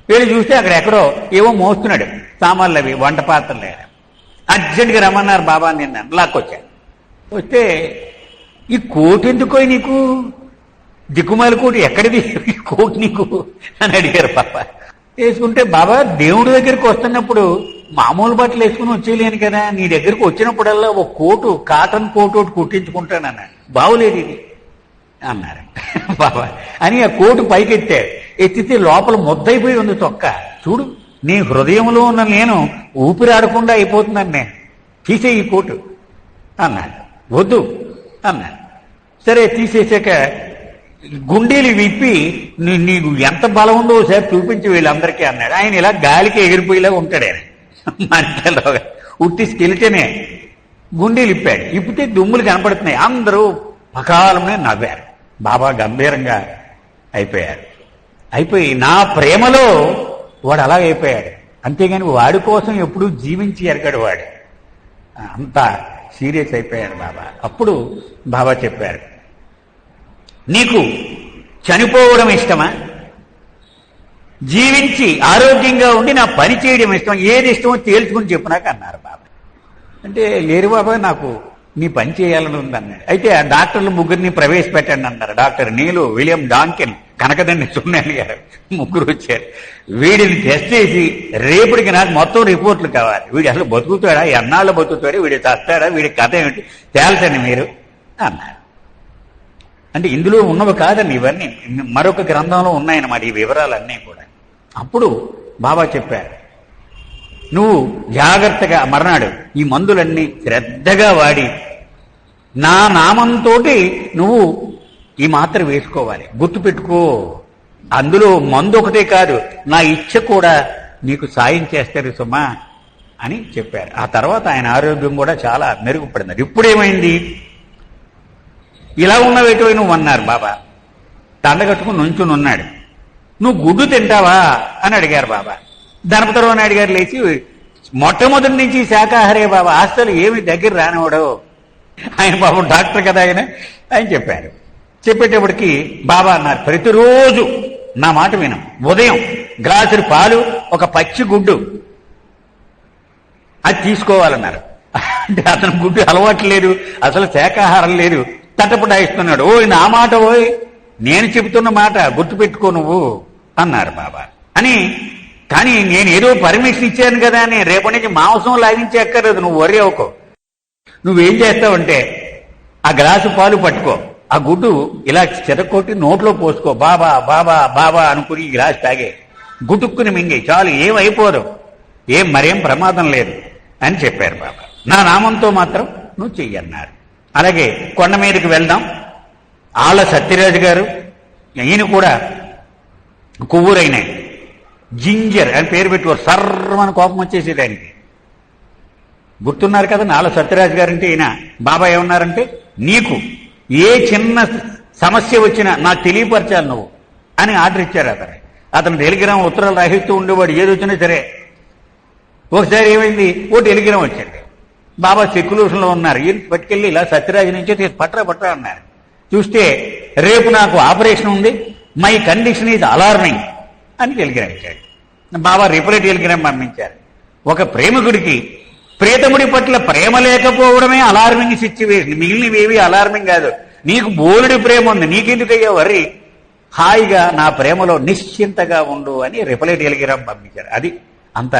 వెళ్ళి చూస్తే అక్కడ ఎక్కడో ఏవో మోస్తున్నాడు, సామాన్లు అవి, వంట పాత్రలు. అర్జెంట్గా రమ్మన్నారు బాబా, నిన్న లాక్కొచ్చాను. వస్తే ఈ కోటు ఎందుకో నీకు, దిక్కుమాల కోటు ఎక్కడిది ఈ కోటు నీకు అని అడిగారు బాబా. వేసుకుంటే, బాబా దేవుడి దగ్గరికి వస్తున్నప్పుడు మామూలు బట్టలు వేసుకుని వచ్చేయలేను కదా, నీ దగ్గరికి వచ్చినప్పుడల్లా ఒక కోటు, కాటన్ కోటు ఒకటి కుట్టించుకుంటానన్నాడు. బాగులేదు ఇది అన్నారు బాబా అని ఆ కోటు పైకెత్తాడు. ఎత్తితే లోపల ముద్దయిపోయి ఉంది చొక్క. చూడు, నీ హృదయంలో ఉన్న నేను ఊపిరాడకుండా అయిపోతున్నాను, నేను తీసే ఈ కోటు అన్నాడు. వద్దు అన్నాడు. సరే తీసేసాక గుండీలు విప్పి నీకు ఎంత బలం ఉందో ఒకసారి చూపించి వీళ్ళందరికీ అన్నాడు. ఆయన ఇలా గాలికి ఎగిరిపోయేలా ఉంటాడు ఆయన, మంటలో ఉట్టి స్కెలిటనే. గుండీలు ఇప్పాడు, ఇప్పితే దుమ్ములు కనపడుతున్నాయి. అందరూ పకాలమే నవ్వారు. బాబా గంభీరంగా అయిపోయారు. అయిపోయి నా ప్రేమలో వాడు అలాగైపోయాడు, అంతేగాని వాడి కోసం ఎప్పుడూ జీవించి ఎరగడు వాడు, అంతా సీరియస్ అయిపోయాడు బాబా. అప్పుడు బాబా చెప్పారు, నీకు చనిపోవడం ఇష్టమా, జీవించి ఆరోగ్యంగా ఉండి నా పని చేయడం ఇష్టం, ఏది ఇష్టమో తేల్చుకుని చెప్పు నాకు అన్నారు బాబా. అంటే లేరు బాబా, నాకు నీ పని చేయాలని ఉందన్నాడు. అయితే ఆ డాక్టర్లు 3 ప్రవేశపెట్టండి అన్నారు. డాక్టర్ నీలు, విలియం డాంకిన్, కనకదండి సున్నేలి గారు 3 వచ్చారు. వీడిని టెస్ట్ చేసి రేపటికి నాకు మొత్తం రిపోర్ట్లు కావాలి, వీడు అసలు బతుకుతాడా, ఎన్నాళ్ళు బతుకుతాడు, వీడి చస్తాడా, వీడి కథ ఏమిటి తేల్చండి మీరు అన్నారు. అంటే ఇందులో ఉన్నవి కాదండి ఇవన్నీ, మరొక గ్రంథంలో ఉన్నాయన్నమాట ఈ వివరాలన్నీ కూడా. అప్పుడు బాబా చెప్పారు, నువ్వు జాగ్రత్తగా మర్నాడు ఈ మందులన్నీ శ్రద్ధగా వాడి నా నామంతో నువ్వు ఈ మాత్ర వేసుకోవాలి, గుర్తుపెట్టుకో. అందులో మందు ఒకటే కాదు, నా ఇచ్చ కూడా నీకు సాయం చేస్తారు సుమా అని చెప్పారు. ఆ తర్వాత ఆయన ఆరోగ్యం కూడా చాలా మెరుగుపడింది. ఇప్పుడేమైంది, ఇలా ఉన్నవేటో నువ్వు అన్నారు బాబా. దండగట్టుకుని నుంచుని ఉన్నాడు. నువ్వు గుడ్డు తింటావా అని అడిగారు బాబా. ధనపతిరావు నాయుడు గారు లేచి, మొట్టమొదటి నుంచి శాకాహారే బాబా, అసలు ఏమి దగ్గర రానివాడు. ఆయన బాబు డాక్టర్ కదా ఆయన చెప్పారు. చెప్పేటప్పటికి బాబా అన్నారు, ప్రతిరోజు నా మాట విను, ఉదయం గ్లాసుడు పాలు, ఒక పచ్చి గుడ్డు అది తీసుకోవాలన్నారు. అంటే అతను గుడ్డు అలవాటు లేదు, అసలు శాకాహారం లేదు, తటపటాయిస్తున్నాడు. ఓయ్ నా మాట, ఓయ్ నేను చెబుతున్న మాట గుర్తుపెట్టుకో నువ్వు అన్నారు బాబా. అని కానీ నేను ఏదో పర్మిషన్ ఇచ్చాను కదా అని రేపటి నుంచి మాంసం లాగించేక్కర్లేదు, నువ్వు వరి అవ్వకో. నువ్వేం చేస్తావంటే ఆ గ్లాసు పాలు పట్టుకో, ఆ గుడ్డు ఇలా చెరకొట్టి నోట్లో పోసుకో, బాబా బాబా బాబా అనుకుని ఈ గ్లాసు తాగే, గుటుక్కుని మింగి చాలు, ఏమైపోదు, మరేం ప్రమాదం లేదు అని చెప్పారు బాబా. నా నామంతో మాత్రం నువ్వు చెయ్యన్నారు. అలాగే కొండ మీదకి వెళ్దాం, ఆళ్ళ సత్యరాజు గారు, ఈయన కూడా కొవ్వూరైనాయి, జింజర్ అని పేరు పెట్టుకోరు, సర్వని కోపం వచ్చేసేది ఆయనకి. గుర్తున్నారు కదా నాళ్ళ సత్యరాజు గారంటే ఈయన. బాబా ఏమన్నారంటే, నీకు ఏ చిన్న సమస్య వచ్చినా నాకు తెలియపరచాలి నువ్వు అని ఆర్డర్ ఇచ్చారు. అతను టెలిగ్రామ్ ఉత్తరాలు రాహిస్తూ ఉండేవాడు, ఏది వచ్చినా సరే. ఒకసారి ఏమైంది, ఓ టెలిగ్రామ్ వచ్చింది, బాబా సెక్యులేషన్లో ఉన్నారు. ఈయన పట్టుకెళ్ళి ఇలా సత్యరాజు నుంచి పట్రా అన్నారు. చూస్తే రేపు నాకు ఆపరేషన్ ఉంది, మై కండిషన్ ఈజ్ అలార్మింగ్ అని టెలిగ్రామ్ ఇచ్చాడు. బాబా రిప్లై టెలిగ్రామ్ పంపించారు. ఒక ప్రేమికుడికి ప్రియతముడి పట్ల ప్రేమ లేకపోవడమే అలార్మింగ్ సిచ్యువేషన్, మిగిలినవేవి అలార్మింగ్ కాదు. నీకు బోలుడి ప్రేమ ఉంది, నీకెందుకయ్యా వర్రి, హాయిగా నా ప్రేమలో నిశ్చింతగా ఉండు అని రిప్లై టెలిగ్రామ్ పంపించారు. అది అంత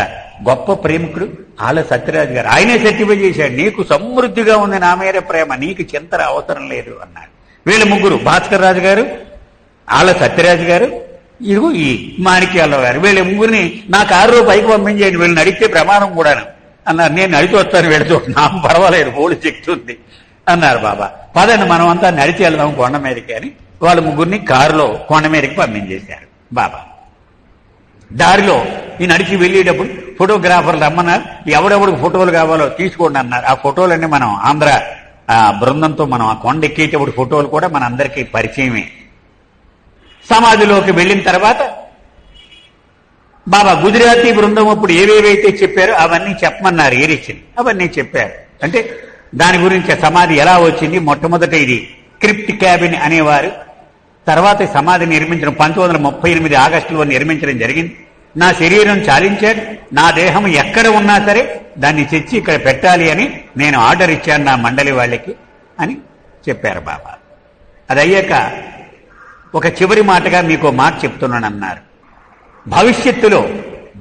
గొప్ప ప్రేమికుడు ఆళ్ళ సత్యరాజు గారు. ఆయనే సర్టిఫై చేశాడు, నీకు సమృద్ధిగా ఉంది నా మీద ప్రేమ, నీకు చింతన అవసరం లేదు అన్నాడు. వీళ్ళ ముగ్గురు, భాస్కర్ రాజు గారు, ఆళ్ళ సత్యరాజు గారు, ఇదిగో ఈ మాణిక్యాలరావు గారు, వీళ్ళ ముగ్గురిని నా కారులో పైకి పంపించేయండి, వీళ్ళు నడిస్తే ప్రమాదం కూడాను అన్నారు. నేను నడిచి వస్తాను వీళ్ళతో, నాకు పర్వాలేదు, పోలీసు చెక్తుంది అన్నారు. బాబా పదండి మనం అంతా నడిచి వెళ్దాం కొండ మీదకి అని వాళ్ళ ముగ్గురిని కారులో కొండ మీదకి పంపించేశారు బాబా. దారిలో ఈ నడిచి వెళ్ళేటప్పుడు ఫోటోగ్రాఫర్లు రమ్మన్నారు, ఎవడెవడికి ఫోటోలు కావాలో తీసుకోండి అన్నారు. ఆ ఫోటోలన్నీ మనం ఆంధ్ర బృందంతో మనం ఆ కొండ ఎక్కేటప్పుడు ఫోటోలు కూడా మన అందరికీ పరిచయమే. సమాధిలోకి వెళ్ళిన తర్వాత బాబా గుజరాతీ బృందం అప్పుడు ఏవేవైతే చెప్పారో అవన్నీ చెప్పమన్నారు, ఏరిచ్చింది అవన్నీ చెప్పారు. అంటే దాని గురించి సమాధి ఎలా వచ్చింది, మొట్టమొదట ఇది క్రిప్ట్ క్యాబిన్ అనేవారు, తర్వాత సమాధి నిర్మించడం 1938 ఆగస్టులో నిర్మించడం జరిగింది. నా శరీరం చాలించాడు, నా దేహం ఎక్కడ ఉన్నా సరే దాన్ని తెచ్చి ఇక్కడ పెట్టాలి అని నేను ఆర్డర్ ఇచ్చాను నా మండలి వాళ్ళకి అని చెప్పారు బాబా. అది అయ్యాక ఒక చివరి మాటగా మీకు మాట చెప్తున్నానన్నారు. భవిష్యత్తులో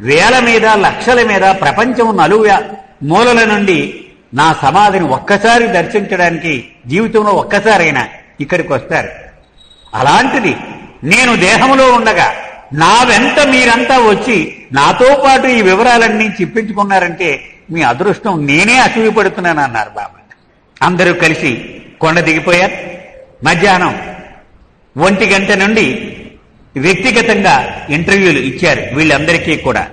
వేల మీద లక్షల మీద ప్రపంచం మూలల నుండి నా సమాధిని ఒక్కసారి దర్శించడానికి జీవితంలో ఒక్కసారైనా ఇక్కడికి వస్తారు. అలాంటిది నేను దేహంలో ఉండగా నా వెంట మీరంతా వచ్చి నాతో పాటు ఈ వివరాలన్నీ చెప్పించుకున్నారంటే మీ అదృష్టం, నేనే అసూయపడుతున్నాను అన్నారు బాబా. అందరూ కలిసి కొండ దిగిపోయారు. మధ్యాహ్నం 1 గంట నుండి వ్యక్తిగతంగా ఇంటర్వ్యూలు ఇచ్చారు వీళ్ళందరికీ కూడా.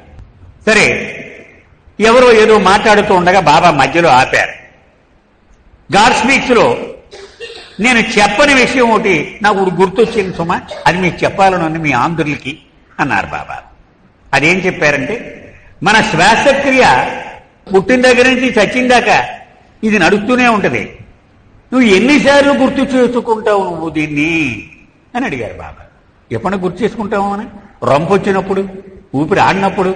సరే, ఎవరో ఏదో మాట్లాడుతూ ఉండగా బాబా మధ్యలో ఆపారు. గాడ్ స్పీక్స్ లో నేను చెప్పని విషయం ఒకటి నాకు గుర్తొచ్చింది సుమా, అది మీకు చెప్పాలని మీ ఆంధ్రులకి అన్నారు బాబా. అదేం చెప్పారంటే, మన శ్వాసక్రియ పుట్టిన దగ్గర నుంచి చచ్చిందాకా ఇది నడుస్తూనే ఉంటది, నువ్వు ఎన్నిసార్లు గుర్తు చేసుకుంటావు నువ్వు దీన్ని అని అడిగారు బాబా. ఎప్పుడు గుర్తు చేసుకుంటావు అని, రొంపు వచ్చినప్పుడు, ఊపిరి ఆడినప్పుడు,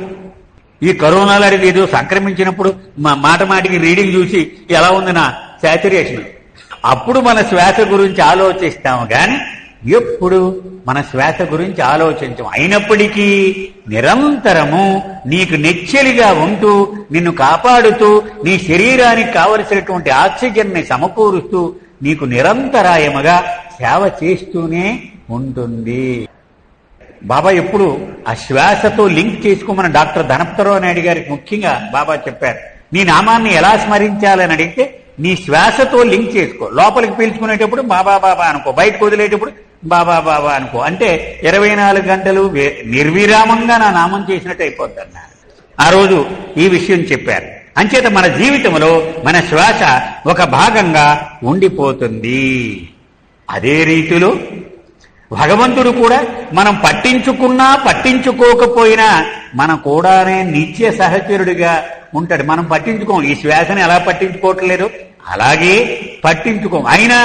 ఈ కరోనా లాంటిది ఏదో సంక్రమించినప్పుడు మాట మాటికి రీడింగ్ చూసి ఎలా ఉంది నా శాచురేషన్, అప్పుడు మన శ్వాస గురించి ఆలోచిస్తాము కానీ ఎప్పుడు మన శ్వాస గురించి ఆలోచించం. అయినప్పటికీ నిరంతరము నీకు నెచ్చెలిగా ఉంటూ, నిన్ను కాపాడుతూ, నీ శరీరానికి కావలసినటువంటి ఆక్సిజన్ ని సమకూరుస్తూ నీకు నిరంతరాయముగా సేవ చేస్తూనే ఉంటుంది. బాబా ఎప్పుడు ఆ శ్వాసతో లింక్ చేసుకోమని డాక్టర్ ధనపతరావు నాయుడు గారికి ముఖ్యంగా బాబా చెప్పారు. నీ నామాన్ని ఎలా స్మరించాలని అడిగితే నీ శ్వాసతో లింక్ చేసుకో. లోపలికి పీల్చుకునేటప్పుడు బాబా బాబా అనుకో, బయటకు వదిలేటప్పుడు బాబా బాబా అనుకో. అంటే 24 గంటలు నిర్విరామంగా నా నామం చేసినట్టు అయిపోద్ది అన్నారు. ఆ రోజు ఈ విషయం చెప్పారు. అంచేత మన జీవితంలో మన శ్వాస ఒక భాగంగా ఉండిపోతుంది. అదే రీతిలో భగవంతుడు కూడా మనం పట్టించుకున్నా పట్టించుకోకపోయినా మన కూడానే నిత్య సహచరుడిగా ఉంటాడు. మనం పట్టించుకోం, ఈ శ్వాసని ఎలా పట్టించుకోవట్లేదు అలాగే పట్టించుకోం, అయినా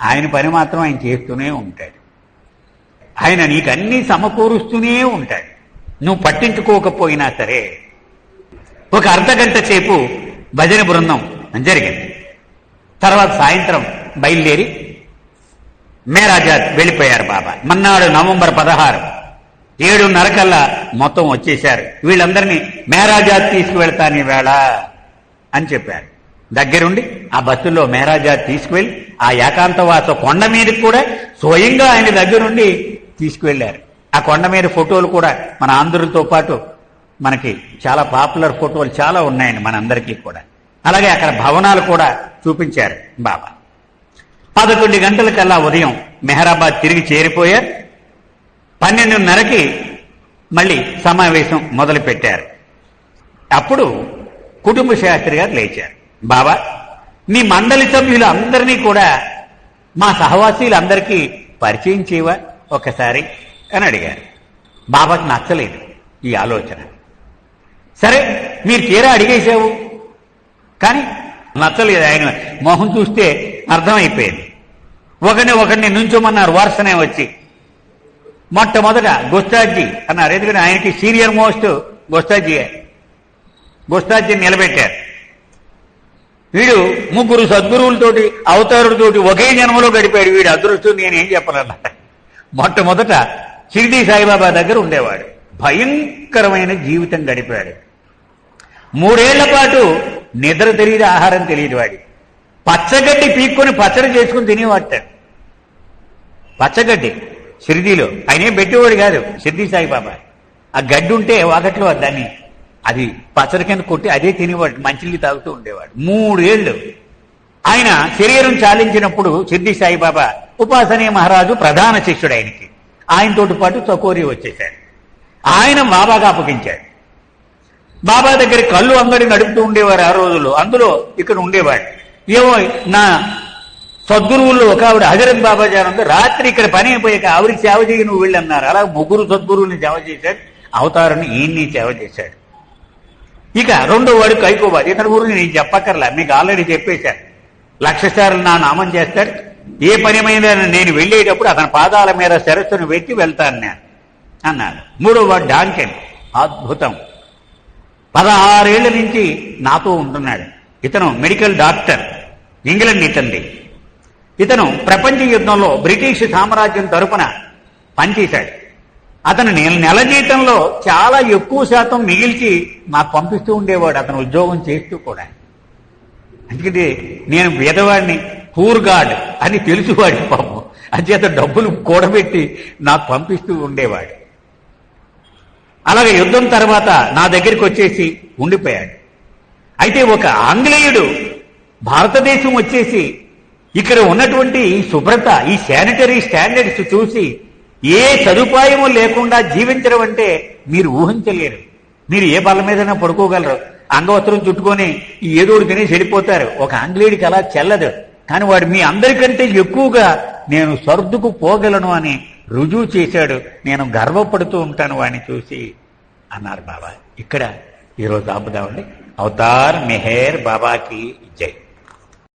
ఆయన పని మాత్రం ఆయన చేస్తూనే ఉంటాడు. ఆయన నీకన్నీ సమకూరుస్తూనే ఉంటాడు, నువ్వు పట్టించుకోకపోయినా సరే. ఒక అర్ధగంట సేపు భజన బృందం జరిగింది. తర్వాత సాయంత్రం బయలుదేరి మేరాజాత్ వెళ్ళిపోయారు బాబా. మన్నాడు నవంబర్ 16, 7:30 కల్లా మొత్తం వచ్చేశారు. వీళ్ళందరినీ మేరాజాత్ తీసుకువెళ్తాను ఈవేళ అని చెప్పారు. దగ్గరుండి ఆ బస్సులో మేరాజాత్ తీసుకువెళ్ళి ఆ ఏకాంతవాస కొండ మీదకి కూడా స్వయంగా ఆయన దగ్గరుండి తీసుకువెళ్లారు. ఆ కొండ మీద ఫోటోలు కూడా మన ఆంధ్రులతో పాటు మనకి చాలా పాపులర్ ఫోటోలు చాలా ఉన్నాయండి మనందరికీ కూడా. అలాగే అక్కడ భవనాలు కూడా చూపించారు బాబా. 11 గంటలకల్లా ఉదయం మెహరాబాద్ తిరిగి చేరిపోయారు. 12:30కి మళ్ళీ సమావేశం మొదలు పెట్టారు. అప్పుడు కుటుంబ శాస్త్రి గారు లేచారు. బాబా, మీ మండలి సభ్యులు అందరినీ కూడా మా సహవాసీలందరికీ పరిచయం చేయవా ఒకసారి అని అడిగారు. బాబాకి నచ్చలేదు ఈ ఆలోచన. సరే, మీరు తీరా అడిగేశావు, కానీ నచ్చలేదు. ఆయన మొహం చూస్తే అర్థమైపోయింది. ఒకరిని నుంచోమన్నారు వరుసనే వచ్చి. మొట్టమొదట గుస్తాజీ అన్నారు. ఎందుకంటే ఆయనకి సీనియర్ మోస్ట్ గుస్తాజీని నిలబెట్టారు. వీడు 3 సద్గురువులతోటి అవతారులతోటి ఒకే జన్మలో గడిపాడు. వీడు అదృష్టం నేనేం చెప్పనన్నా. మొట్టమొదట షిరిడీ సాయిబాబా దగ్గర ఉండేవాడు. భయంకరమైన జీవితం గడిపాడు. 3 ఏళ్ల పాటు నిద్ర తెలియదు, ఆహారం తెలియదు. వాడి పచ్చగడ్డి పీక్కొని పచ్చడి చేసుకుని తినేవాడతాడు. పచ్చగడ్డి షిరిడీలో ఆయనే పెట్టేవాడు కాదు, షిరిడీ సాయిబాబా. ఆ గడ్డి ఉంటే వాకట్లో దాన్ని అది పచ్చడి కింద కొట్టి అదే తినేవాడు, మంచినీళ్ళు తాగుతూ ఉండేవాడు. 3 ఏళ్ళు ఆయన శరీరం చాలించినప్పుడు షిరిడీ సాయిబాబా ఉపాసనీ మహారాజు ప్రధాన శిష్యుడు ఆయనకి. ఆయనతోటి పాటు చకోరి వచ్చేశాడు. ఆయన బాబాగా అప్పగించాడు. బాబా దగ్గర కళ్ళు అంగడి నడుపుతూ ఉండేవారు ఆ రోజుల్లో. అందులో ఇక్కడ ఉండేవాడు. ఏమో నా సద్గురువుల్లో ఒక ఆవిడ హజరత్ బాబాజీ ఉంది. రాత్రి ఇక్కడ పని అయిపోయాక ఆవిడికి సేవ చేయి నువ్వు వెళ్ళన్నారు. అలా 3 సద్గురువుల్ని సేవ చేశాడు. అవతారాన్ని ఈయన్ని సేవ చేశాడు. ఇక 2వ వాడు కైకోబాద్. ఇతని గురించి నేను చెప్పక్కర్లా, మీకు ఆల్రెడీ చెప్పేశాను. 1,00,000 సార్లు నా నామం చేస్తాడు. ఏ పని మీద నేను వెళ్ళేటప్పుడు అతని పాదాల మీద శిరస్సును పెట్టి వెళ్తాను నేను అన్నాడు. 3వ వాడు డాంకెన్. అద్భుతం. 16 ఏళ్ల నుంచి నాతో ఉంటున్నాడు. ఇతను మెడికల్ డాక్టర్, ఇంగ్లాండ్ ఇతంది. ఇతను ప్రపంచ యుద్ధంలో బ్రిటిష్ సామ్రాజ్యం తరపున పనిచేశాడు. అతను నెల జీతంలో చాలా ఎక్కువ శాతం మిగిల్చి నాకు పంపిస్తూ ఉండేవాడు, అతను ఉద్యోగం చేస్తూ కూడా. అందుకంటే నేను పేదవాడిని, పూర్ గాడ్ అని తెలుసువాడి పాపం. అంచేత డబ్బులు కూడబెట్టి నాకు పంపిస్తూ ఉండేవాడు. అలాగే యుద్ధం తర్వాత నా దగ్గరికి వచ్చేసి ఉండిపోయాడు. అయితే ఒక ఆంగ్లేయుడు భారతదేశం వచ్చేసి ఇక్కడ ఉన్నటువంటి ఈ శుభ్రత, ఈ శానిటరీ స్టాండర్డ్స్ చూసి ఏ సదుపాయము లేకుండా జీవించడం అంటే మీరు ఊహించలేరు. మీరు ఏ బల్ల మీదైనా పడుకోగలరు, అంగవస్త్రం చుట్టుకొని ఏదోడు తినేసి వెళ్ళిపోతారు. ఒక ఆంగ్లేయుడికి అలా చెల్లదు. కానీ వాడు మీ అందరికంటే ఎక్కువగా నేను సర్దుకు పోగలను అని రుజువు చేశాడు. నేను గర్వపడుతూ ఉంటాను వాడిని చూసి అన్నారు బాబా. ఇక్కడ ఈరోజు ఆపుదామండి. అవతార్ మెహర్ బాబాకి జై.